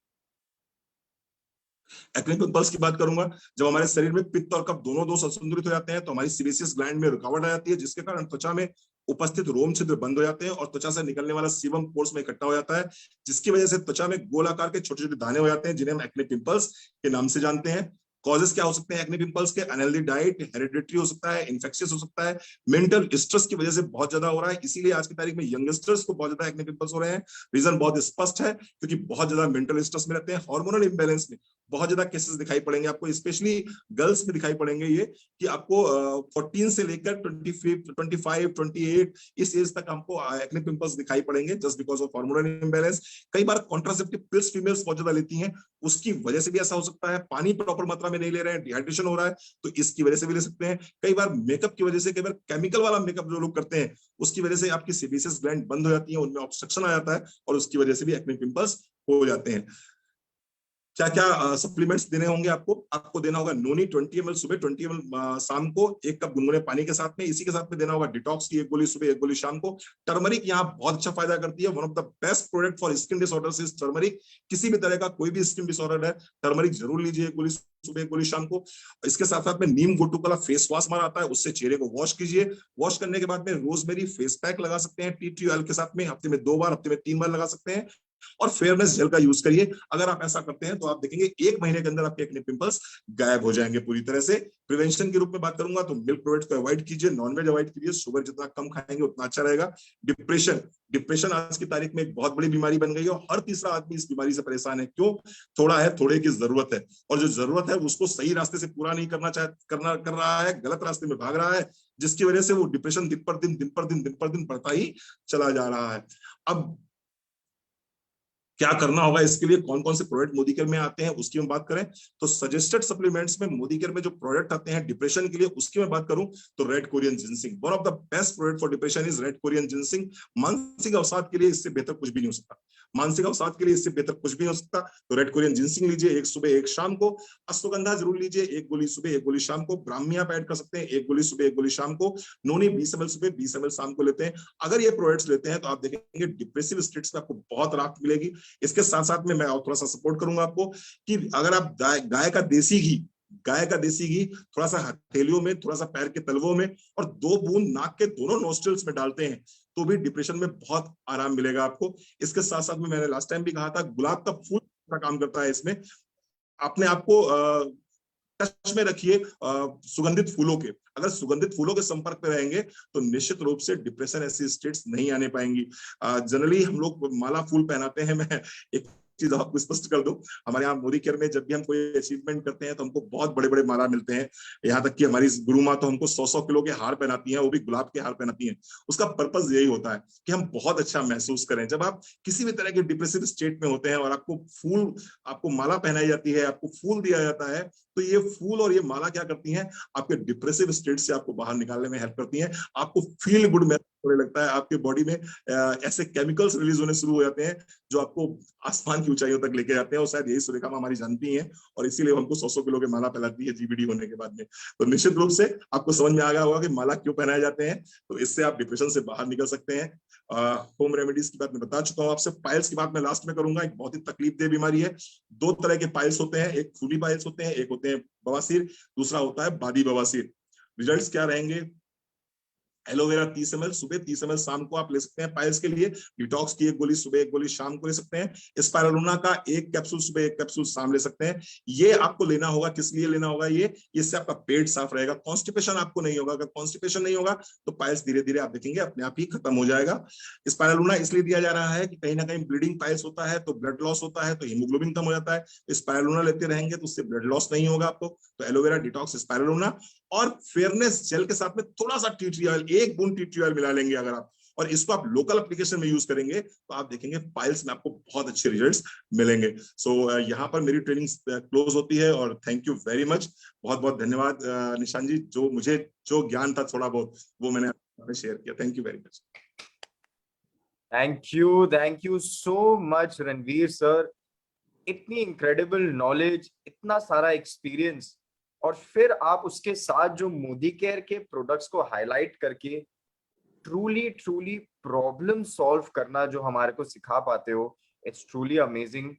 एक्ने पिंपल्स की बात करूंगा, जब हमारे शरीर में पित्त और कफ दोनों दोष असंतुलित हो जाते हैं तो हमारी सीबेसियस ग्लैंड में रुकावट आ जाती है, जिसके कारण त्वचा में उपस्थित रोम छिद्र बंद हो जाते हैं और त्वचा से निकलने वाला सीबम पोर्स में इकट्ठा हो जाता है, जिसकी वजह से त्वचा में गोलाकार के छोटे छोटे दाने हो जाते हैं, जिन्हें हम एक्ने पिंपल्स के नाम से जानते हैं। कॉजेस क्या हो सकते हैं एक्ने पिंपल्स के? अनहेल्दी डाइट, हेरिडिटरी हो सकता है, इन्फेक्शियस हो सकता है, मेंटल स्ट्रेस की वजह से बहुत ज्यादा हो रहा है, इसीलिए आज की तारीख में यंगस्टर्स को बहुत ज्यादा एक्ने पिंपल्स हो रहे हैं। रीजन बहुत स्पष्ट है, क्योंकि बहुत ज्यादा मेंटल स्ट्रेस में रहते हैं। हार्मोनल इंबैलेंस में बहुत ज्यादा केसेस दिखाई पड़ेंगे आपको, स्पेशली गर्ल्स में दिखाई पड़ेंगे ये, कि आपको 14 से लेकर 25, 28 इस एज तक हमको एक्ने पिंपल्स दिखाई पड़ेंगे, just because of hormonal imbalance. कई बार कॉन्ट्रासेप्टिव पिल्स फीमेल्स बहुत ज्यादा लेती हैं, उसकी वजह से भी ऐसा हो सकता है। पानी प्रॉपर मात्रा में नहीं ले रहे हैं, डिहाइड्रेशन हो रहा है, तो इसकी वजह से भी ले सकते हैं। कई बार मेकअप की वजह से, कई बार केमिकल वाला मेकअप जो लोग करते हैं उसकी वजह से आपकी सेबेसियस ग्लैंड बंद हो जाती है, उनमें ऑब्स्ट्रक्शन आ जाता है और उसकी वजह से भी एक्ने पिंपल्स हो जाते हैं। क्या क्या सप्लीमेंट्स देने होंगे आपको? आपको देना होगा नोनी 20 ml सुबह, 20 ml शाम को, 1 कप गुनगुने पानी के साथ में। इसी के साथ में देना होगा डिटॉक्स की 1 गोली सुबह, 1 गोली शाम को। टर्मरिक यहाँ बहुत अच्छा फायदा करती है। One of the best product for skin disorders is turmeric. किसी भी तरह का कोई भी स्किन डिसऑर्डर है, टर्मरिक जरूर लीजिए, 1 गोली सुबह, 1 गोली शाम को। इसके साथ साथ में नीम गुटुक वाला फेस वॉश हमारा आता है, उससे चेहरे को वॉश कीजिए। वॉश करने के बाद में रोजमेरी फेस पैक लगा सकते हैं टी ट्री ऑयल के साथ में, हफ्ते में 2 बार, हफ्ते में 3 बार लगा सकते हैं। और फेयरनेस जेल का यूज करिए। अगर आप ऐसा करते हैं तो आप देखेंगे 1 महीने के अंदर आपके एक्ने पिंपल्स गायब हो जाएंगे पूरी तरह से। प्रिवेंशन के रूप में बात करूंगा तो मिल्क प्रोडक्ट्स को अवॉइड कीजिए, नॉनवेज अवॉइड कीजिए, शुगर जितना कम खाएंगे उतना अच्छा रहेगा। डिप्रेशन आज की तारीख में एक बहुत बड़ी बीमारी बन गई है और हर तीसरा आदमी इस बीमारी से परेशान है। क्यों? थोड़ा है, थोड़े की जरूरत है, और जो जरूरत है उसको सही रास्ते से पूरा नहीं कर रहा है, गलत रास्ते में भाग रहा है, जिसकी वजह से वो डिप्रेशन दिन पर दिन बढ़ता ही चला जा रहा है। अब क्या करना होगा इसके लिए? कौन कौन से प्रोडक्ट मोदी केयर में आते हैं उसकी हम बात करें तो सजेस्टेड सप्लीमेंट्स में मोदी केयर में जो प्रोडक्ट आते हैं डिप्रेशन के लिए, उसकी मैं बात करूं तो red Korean ginseng, one of the best product for depression is red Korean ginseng. मानसिक अवसाद के लिए इससे बेहतर कुछ भी नहीं हो सकता, मानसिक अवसाद के लिए इससे बेहतर कुछ भी नहीं हो सकता। तो रेड कोरियन जिनसिंग लीजिए, 1 सुबह 1 शाम को। अश्वगंधा जरूर लीजिए, 1 गोली सुबह, 1 गोली शाम को। ब्राह्मी आप ऐड कर सकते हैं, 1 गोली सुबह, 1 गोली शाम को। नोनी 20 ml सुबह, 20 ml शाम को लेते हैं। अगर ये प्रोडक्ट्स लेते हैं तो आप देखेंगे डिप्रेसिव स्टेट्स में आपको बहुत राहत मिलेगी। इसके साथ साथ में मैं थोड़ा सा सपोर्ट करूंगा आपको कि अगर आप गाय का देसी घी थोड़ा सा हथेलियों में, थोड़ा सा पैर के तलवों में और 2 बूंद नाक के दोनों नोस्ट्रल्स में डालते हैं तो भी डिप्रेशन में बहुत आराम मिलेगा आपको। इसके साथ साथ में मैंने लास्ट टाइम भी कहा था, गुलाब का फूल का काम करता है इसमें। अपने आपको टच में रखिए सुगंधित फूलों के। अगर सुगंधित फूलों के संपर्क में रहेंगे तो निश्चित रूप से डिप्रेशन ऐसी स्टेट्स नहीं आने पाएंगी। जनरली हम लोग माला फूल पहनाते हैं। मैं एक चीज आपको स्पष्ट कर दूं, हमारे यहाँ मोदी केयर में जब भी हम कोई अचीवमेंट करते हैं तो हमको बहुत बड़े बड़े माला मिलते हैं। यहाँ तक कि हमारी गुरु माँ तो हमको 100-100 किलो के हार पहनाती हैं, वो भी गुलाब के हार पहनाती हैं। उसका पर्पस यही होता है कि हम बहुत अच्छा महसूस करें। जब आप किसी भी तरह के डिप्रेसिव स्टेट में होते हैं और आपको माला पहनाई जाती है, आपको फूल दिया जाता है, तो ये फूल और ये माला क्या करती हैं, आपके डिप्रेसिव स्टेट से आपको बाहर निकालने में हेल्प करती हैं। आपको फील गुड महसूस होने लगता है, आपके बॉडी में ऐसे केमिकल्स रिलीज होने शुरू हो जाते हैं जो आपको आसमान की ऊंचाइयों तक लेके जाते हैं। और शायद यही सुरेखा हमारी जानती हैं और इसीलिए हमको 100-100 किलो के माला पहनाती है जीबीडी होने के बाद में। तो निश्चित रूप से आपको समझ में आ गया होगा कि माला क्यों पहनाए जाते हैं। तो इससे आप डिप्रेशन से बाहर निकल सकते हैं। होम रेमेडीज की बात मैं बता चुका हूं आपसे। पाइल्स की बात मैं लास्ट में करूंगा। एक बहुत ही तकलीफदेह बीमारी है। 2 तरह के पाइल्स होते हैं, एक फूली पाइल्स होते हैं, एक होते हैं बवासीर, दूसरा होता है बादी बवासीर। रिजल्ट्स क्या रहेंगे? एलोवेरा 30 ml सुबह, 30 ml शाम को आप ले सकते हैं पाइल्स के लिए। डिटॉक्स की 1 गोली सुबह, 1 गोली शाम को ले सकते हैं। स्पाइरुलिना का 1 कैप्सूल सुबह, 1 कैप्सूल शाम ले सकते हैं। ये आपको लेना होगा, किस लिए लेना होगा? ये इससे आपका पेट साफ रहेगा, कॉन्स्टिपेशन आपको नहीं होगा। अगर कॉन्स्टिपेशन नहीं होगा तो पाइल्स धीरे धीरे आप देखेंगे अपने आप ही खत्म हो जाएगा। स्पाइरुलिना इसलिए दिया जा रहा है कि कहीं ना कहीं ब्लीडिंग पाइल्स होता है तो ब्लड लॉस होता है, तो हीमोग्लोबिन कम हो जाता है। स्पाइरुलिना लेते रहेंगे तो उससे ब्लड लॉस नहीं होगा आपको। तो एलोवेरा, डिटॉक्स, स्पाइरुलिना और फेयरनेस जेल के साथ में थोड़ा सा टी ट्री ऑयल, 1 बूंद टी ट्री ऑयल मिला लेंगे अगर आप, और इसको आप लोकल एप्लीकेशन में यूज करेंगे तो आप देखेंगे पाइल्स में आपको बहुत अच्छे रिजल्ट्स मिलेंगे। सो यहाँ पर मेरी ट्रेनिंग क्लोज होती है और थैंक यू वेरी मच। बहुत बहुत धन्यवाद निशांत जी, जो मुझे जो ज्ञान था थोड़ा बहुत वो मैंने शेयर किया। Thank you very much. Thank you so much Ranveer sir. इतनी इनक्रेडिबल नॉलेज, इतना सारा एक्सपीरियंस, और फिर आप उसके साथ जो मोदी केयर के प्रोडक्ट्स को हाईलाइट करके ट्रूली ट्रूली प्रॉब्लम सॉल्व करना जो हमारे को सिखा पाते हो, it's truly amazing.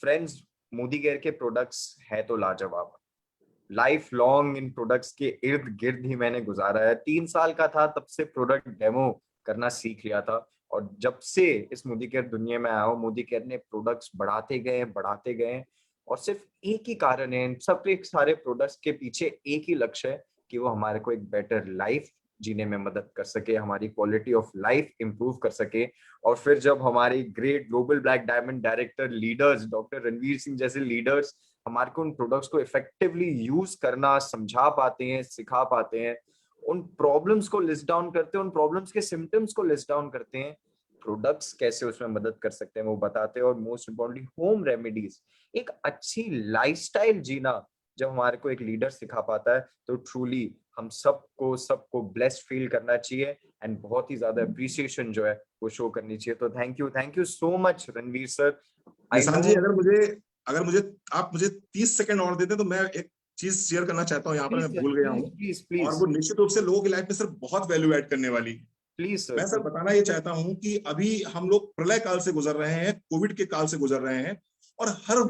Friends, Modi care के प्रोडक्ट्स है तो लाजवाब। लाइफ लॉन्ग इन प्रोडक्ट्स के इर्द गिर्द ही मैंने गुजारा है। 3 साल का था तब से प्रोडक्ट डेमो करना सीख लिया था, और जब से इस मोदी केयर दुनिया में आया हूँ, मोदी केयर ने प्रोडक्ट्स बढ़ाते गए, और सिर्फ एक ही कारण है इन सब के सारे प्रोडक्ट्स के पीछे, एक ही लक्ष्य है कि वो हमारे को एक बेटर लाइफ जीने में मदद कर सके, हमारी क्वालिटी ऑफ लाइफ इंप्रूव कर सके। और फिर जब हमारी great global black diamond director leaders, doctor Ranveer Singh जैसे लीडर्स हमारे को उन प्रोडक्ट्स को इफेक्टिवली यूज करना समझा पाते हैं, सिखा पाते हैं, उन प्रॉब्लम्स को लिस्ट डाउन करते हैं, उन प्रॉब्लम्स के सिम्टम्स को लिस्ट डाउन करते हैं, प्रोडक्ट्स कैसे उसमें मदद कर सकते हैं वो बताते हैं, और मोस्ट इंपॉर्टेंटली होम रेमेडीज, एक अच्छी लाइफस्टाइल जीना जब हमारे को एक लीडर सिखा पाता है तो ट्रूली हम सबको ब्लेस्ड फील करना चाहिए, एंड बहुत ही ज्यादा अप्रिसिएशन जो है वो शो करनी चाहिए। तो thank you so much Ranveer sir. Nishant ji, अगर मुझे आप मुझे 30 सेकंड और देते तो मैं एक चीज शेयर करना चाहता हूँ यहाँ पर, मैं भूल गया हूँ, और वो निश्चित रूप से लोगों की लाइफ में सर बहुत वैल्यू ऐड करने वाली। Please sir. मैं सर बताना ये चाहता हूँ कि अभी हम लोग प्रलय काल से गुजर रहे हैं, कोविड के काल से गुजर रहे हैं, और हर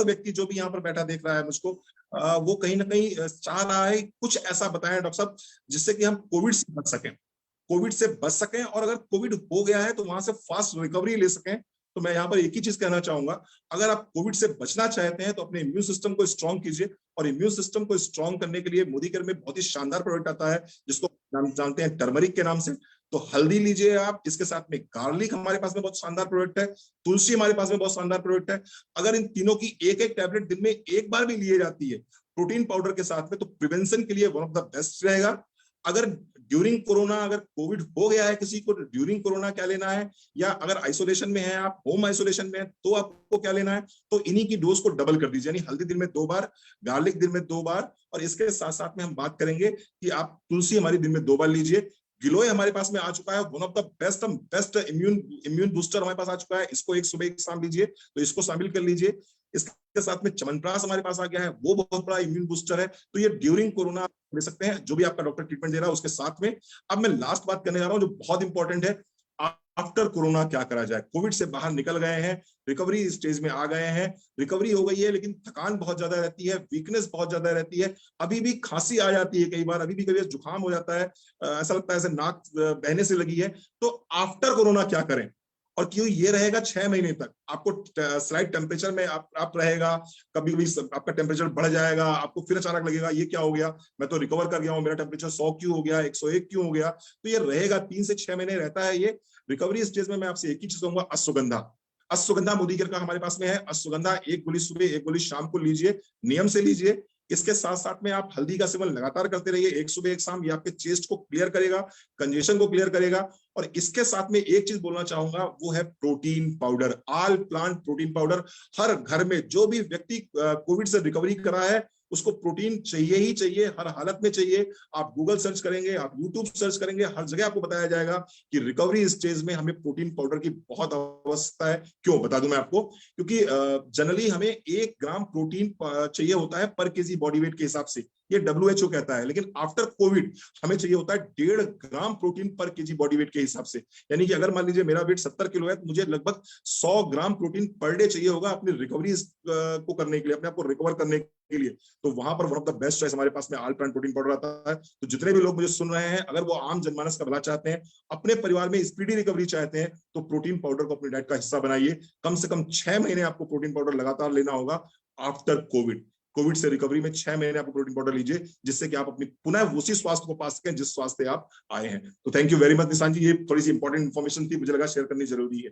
व्यक्ति जो भी यहाँ पर बैठा देख रहा है मुझको, वो कहीं ना कहीं चाह रहा है कुछ ऐसा बताएं डॉक्टर साहब जिससे कि हम कोविड से बच सकें, और अगर कोविड हो गया है तो वहां से फास्ट रिकवरी ले सकें। तो मैं यहाँ पर एक ही चीज कहना चाहूंगा, अगर आप कोविड से बचना चाहते हैं तो अपने इम्यून सिस्टम को स्ट्रॉन्ग कीजिए, और इम्यून सिस्टम को स्ट्रॉन्ग करने के लिए मोदी केयर में बहुत ही शानदार प्रोडक्ट आता है जिसको जानते हैं टर्मरिक के नाम से। तो हल्दी लीजिए आप, इसके साथ में गार्लिक हमारे पास में बहुत शानदार प्रोडक्ट है, तुलसी हमारे पास में बहुत शानदार प्रोडक्ट है। अगर इन तीनों की एक एक टैबलेट दिन में एक बार भी लिए जाती है प्रोटीन पाउडर के साथ में, तो प्रिवेंशन के लिए वन ऑफ द बेस्ट रहेगा। अगर ड्यूरिंग कोरोना अगर कोविड हो गया है किसी को, ड्यूरिंग कोरोना क्या लेना है, या अगर आइसोलेशन में है आप, होम आइसोलेशन में है, तो आपको क्या लेना है, तो इन्हीं की डोज को डबल कर दीजिए, यानी हल्दी दिन में 2 बार, गार्लिक दिन में 2 बार, और इसके साथ साथ में हम बात करेंगे कि आप तुलसी हमारी दिन में 2 बार लीजिए। गिलोय हमारे पास में आ चुका है, one of the best immune booster हमारे पास आ चुका है, इसको एक सुबह एक शाम लीजिए, तो इसको शामिल कर लीजिए। इसके साथ में च्यवनप्राश हमारे पास आ गया है, वो बहुत बड़ा इम्यून बूस्टर है, तो ये ड्यूरिंग कोरोना ले सकते हैं, जो भी आपका डॉक्टर ट्रीटमेंट दे रहा है उसके साथ में। अब मैं लास्ट बात करने जा रहा हूं जो बहुत इंपॉर्टेंट है, आफ्टर कोरोना क्या करा जाए। कोविड से बाहर निकल गए हैं, रिकवरी स्टेज में आ गए हैं, रिकवरी हो गई है, लेकिन थकान बहुत ज्यादा रहती है, वीकनेस बहुत ज्यादा रहती है, अभी भी खांसी आ जाती है कई बार, अभी भी कभी जुकाम हो जाता है, ऐसा लगता है ऐसे नाक बहने से लगी है। तो आफ्टर कोरोना क्या करें, और क्यों ये रहेगा 6 महीने तक, आपको स्लाइड टेम्परेचर में आप रहेगा, कभी कभी आपका टेम्परेचर बढ़ जाएगा, आपको फिर अचानक लगेगा ये क्या हो गया, मैं तो रिकवर कर गया हूँ, मेरा टेम्परेचर 100 क्यों हो गया, 101 क्यों हो गया। तो ये रहेगा 3 से 6 महीने रहता है ये रिकवरी स्टेज में। मैं आपसे एक ही चीज कहूंगा, अश्वगंधा मोदी केयर का हमारे पास में है, अश्वगंधा 1 गोली सुबह 1 गोली शाम को लीजिए, नियम से लीजिए। इसके साथ साथ में आप हल्दी का सेवन लगातार करते रहिए, 1 सुबह 1 शाम, ये आपके चेस्ट को क्लियर करेगा, कंजेशन को क्लियर करेगा। और इसके साथ में एक चीज बोलना चाहूंगा, वो है protein powder, all plant protein powder. हर घर में जो भी व्यक्ति कोविड से रिकवरी करा है उसको प्रोटीन चाहिए ही चाहिए, हर हालत में चाहिए। आप गूगल सर्च करेंगे, आप यूट्यूब सर्च करेंगे, हर जगह आपको बताया जाएगा कि रिकवरी स्टेज में हमें प्रोटीन पाउडर की बहुत आवश्यकता है। क्यों बता दूं मैं आपको, क्योंकि जनरली हमें 1 ग्राम प्रोटीन चाहिए होता है पर केजी बॉडी वेट के हिसाब से, ये WHO कहता है, लेकिन आफ्टर कोविड हमें चाहिए होता है 1.5 ग्राम प्रोटीन पर केजी बॉडी वेट के हिसाब से। यानी कि अगर मान लीजिए मेरा वेट 70 किलो है तो मुझे लगभग 100 ग्राम प्रोटीन पर डे चाहिए होगा अपनी रिकवरी को करने के लिए, अपने आप को रिकवर करने के लिए। तो वहां पर one of the best choice हमारे पास में ऑल प्लांट प्रोटीन पाउडर आता है। तो जितने भी लोग मुझे सुन रहे हैं, अगर वो आम जनमानस का भला चाहते हैं, अपने परिवार में स्पीडी रिकवरी चाहते हैं, तो प्रोटीन पाउडर को अपनी डाइट का हिस्सा बनाइए। कम से कम 6 महीने आपको प्रोटीन पाउडर लगातार लेना होगा आफ्टर कोविड से रिकवरी में 6 महीने आपको प्रोटीन पाउडर लीजिए, जिससे कि आप अपनी पुनः उसी स्वास्थ्य को पा सकें जिस स्वास्थ्य आप आए हैं। तो thank you very much Nishant ji, ये थोड़ी सी इंपॉर्टेंट इन्फॉर्मेशन थी, मुझे लगा शेयर करनी जरूरी है।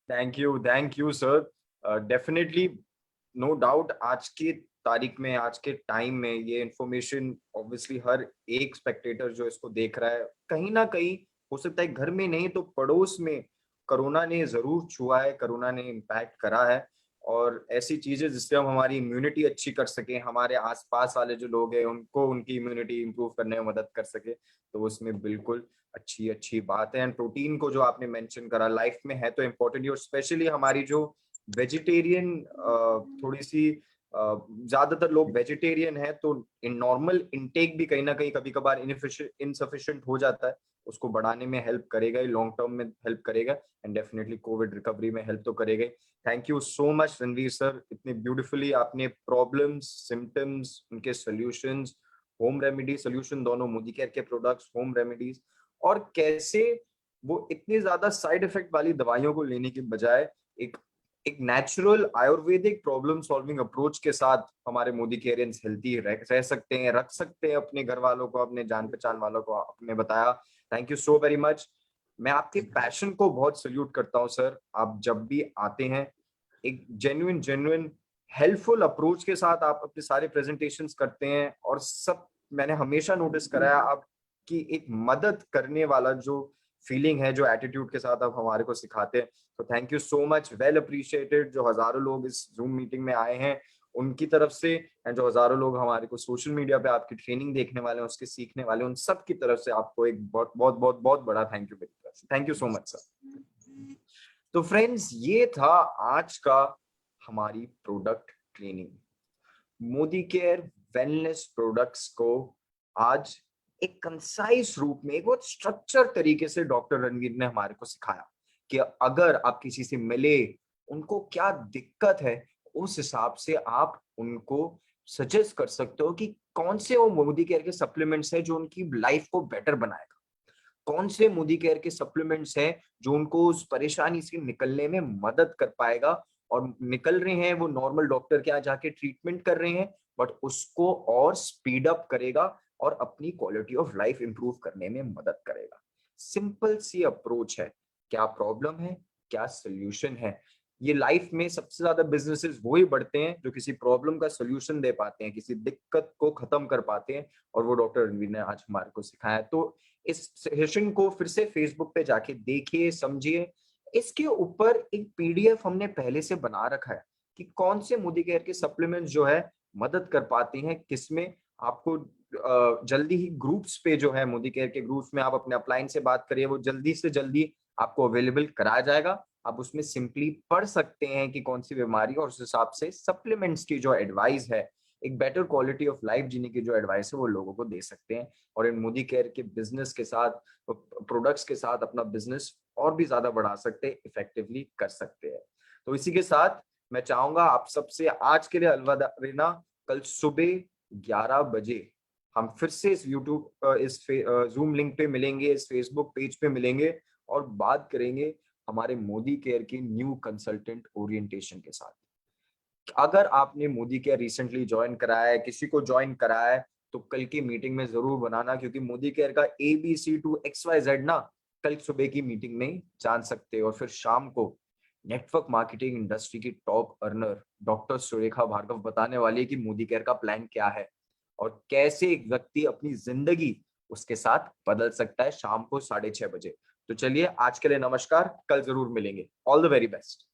Thank you sir. Definitely, no doubt, आज की तारीख में, आज के टाइम में ये इन्फॉर्मेशन ऑब्वियसली हर एक स्पेक्टेटर जो इसको देख रहा है कहीं ना कहीं हो सकता है घर में नहीं तो पड़ोस में कोरोना ने जरूर छुआ है, कोरोना ने इम्पैक्ट करा है। और ऐसी चीजें जिससे हम हमारी इम्यूनिटी अच्छी कर सके, हमारे आसपास वाले जो लोग हैं उनको उनकी इम्यूनिटी इंप्रूव करने में मदद कर सके, तो उसमें बिल्कुल अच्छी अच्छी बात है। एंड प्रोटीन को जो आपने मेंशन करा लाइफ में है तो इम्पोर्टेंट ही, और स्पेशली हमारी जो वेजिटेरियन थोड़ी सी ज्यादातर लोग वेजिटेरियन है तो इन नॉर्मल इनटेक भी कहीं ना कहीं कभी कभार इनसफिशिएंट हो जाता है, उसको बढ़ाने में हेल्प करेगा, लॉन्ग टर्म में हेल्प करेगा, एंड डेफिनेटली कोविड रिकवरी में हेल्प तो करेगा। Thank you so much Ranveer sir, इतने ब्यूटीफुली आपने प्रॉब्लम्स, सिम्टम्स, उनके सॉल्यूशंस, होम रेमेडी सॉल्यूशन, दोनों मोदी केयर के प्रोडक्ट्स, होम रेमेडीज, और कैसे वो इतनी ज्यादा साइड इफेक्ट वाली दवाइयों को लेने के बजाय एक एक natural Ayurvedic problem solving approach के साथ हमारे मोदी केयरियंस हेल्थी रह सकते हैं, रख सकते हैं अपने घर वालों को, अपने जान पहचान वालों को, आपने बताया। Thank you so very much. मैं आपके पैशन को बहुत सल्यूट करता हूं सर। आप जब भी आते हैं एक जेन्युइन हेल्पफुल अप्रोच के साथ आप अपने सारे प्रेजेंटेशंस करते हैं, और सब मैंने हमेशा नोटिस करा है आपकी एक मदद करने वाला जो फीलिंग है, जो एटीट्यूड के साथ आप हमारे को सिखाते हैं। तो thank you so much, well appreciated. जो हजारों लोग इस जूम मीटिंग में आए हैं उनकी तरफ से, एंड जो हजारों लोग हमारे को सोशल मीडिया पे आपकी ट्रेनिंग देखने वाले हैं, उसके सीखने वाले, उन सब की तरफ से आपको एक बहुत बहुत बहुत बहुत बड़ा थैंक यू मेरी तरफ से। Thank you so much sir. तो फ्रेंड्स, ये था आज का हमारी product training. Modi care wellness products को आज एक कंसाइज रूप में, एक बहुत स्ट्रक्चर तरीके से डॉक्टर रणवीर ने हमारे को सिखाया कि अगर आप किसी से मिले, उनको क्या दिक्कत है, उस हिसाब से आप उनको सजेस्ट कर सकते हो कि कौन से वो मोदी केयर के सप्लीमेंट्स है जो उनकी लाइफ को बेटर बनाएगा, कौन से मोदी केयर के सप्लीमेंट्स हैं जो उनको उस परेशानी से निकलने में मदद कर पाएगा, और निकल रहे हैं वो नॉर्मल डॉक्टर के यहाँ जाके ट्रीटमेंट कर रहे हैं, बट उसको और स्पीड अप करेगा और अपनी क्वालिटी ऑफ लाइफ इंप्रूव करने में मदद करेगा। सिंपल सी अप्रोच है, क्या प्रॉब्लम है, क्या सोल्यूशन है। ये लाइफ में सबसे ज्यादा बिजनेसेस वो ही बढ़ते हैं जो किसी प्रॉब्लम का सोल्यूशन दे पाते हैं, किसी दिक्कत को खत्म कर पाते हैं, और वो डॉक्टर रणवीर ने आज हमारे को सिखाया। तो इस सेशन को फिर से फेसबुक पे जाके देखिए, समझिए। इसके ऊपर एक पीडीएफ हमने पहले से बना रखा है कि कौन से मोदी केयर के सप्लीमेंट्स जो है मदद कर पाते हैं, किसमें आपको जल्दी ही ग्रुप्स पे जो है मोदी केयर के ग्रुप्स में आप अपने अपलाइन से बात करिए, वो जल्दी से जल्दी आपको अवेलेबल कराया जाएगा। आप उसमें सिंपली पढ़ सकते हैं कि कौन सी बीमारी, और उस हिसाब से सप्लीमेंट्स की जो एडवाइस है, एक बेटर क्वालिटी ऑफ लाइफ जीने की जो एडवाइस है वो लोगों को दे सकते हैं, और इन मोदी केयर के बिजनेस के साथ, प्रोडक्ट्स के साथ अपना बिजनेस और भी ज्यादा बढ़ा सकते हैं, इफेक्टिवली कर सकते हैं। तो इसी के साथ मैं चाहूंगा आप सबसे आज के लिए अलविदा लेना। कल सुबह 11 बजे हम फिर से इस यूट्यूब इस जूम लिंक पे मिलेंगे, इस फेसबुक पेज पे मिलेंगे, और बात करेंगे हमारे मोदी केयर की न्यू कंसल्टेंट ओरिएंटेशन के साथ। अगर आपने मोदी केयर रिसेंटली ज्वाइन कराया है, किसी को ज्वाइन कराया है, तो कल की मीटिंग में जरूर बनाना, क्योंकि मोदी केयर का ABC to XYZ ना कल सुबह की मीटिंग में जान सकते हैं। और फिर शाम को नेटवर्क मार्केटिंग इंडस्ट्री की top earner doctor Surekha Bhargav बताने वाली है कि मोदी केयर का प्लान क्या है और कैसे एक व्यक्ति अपनी जिंदगी उसके साथ बदल सकता है, शाम को 6:30 बजे। तो चलिए आज के लिए नमस्कार, कल जरूर मिलेंगे। All the very best.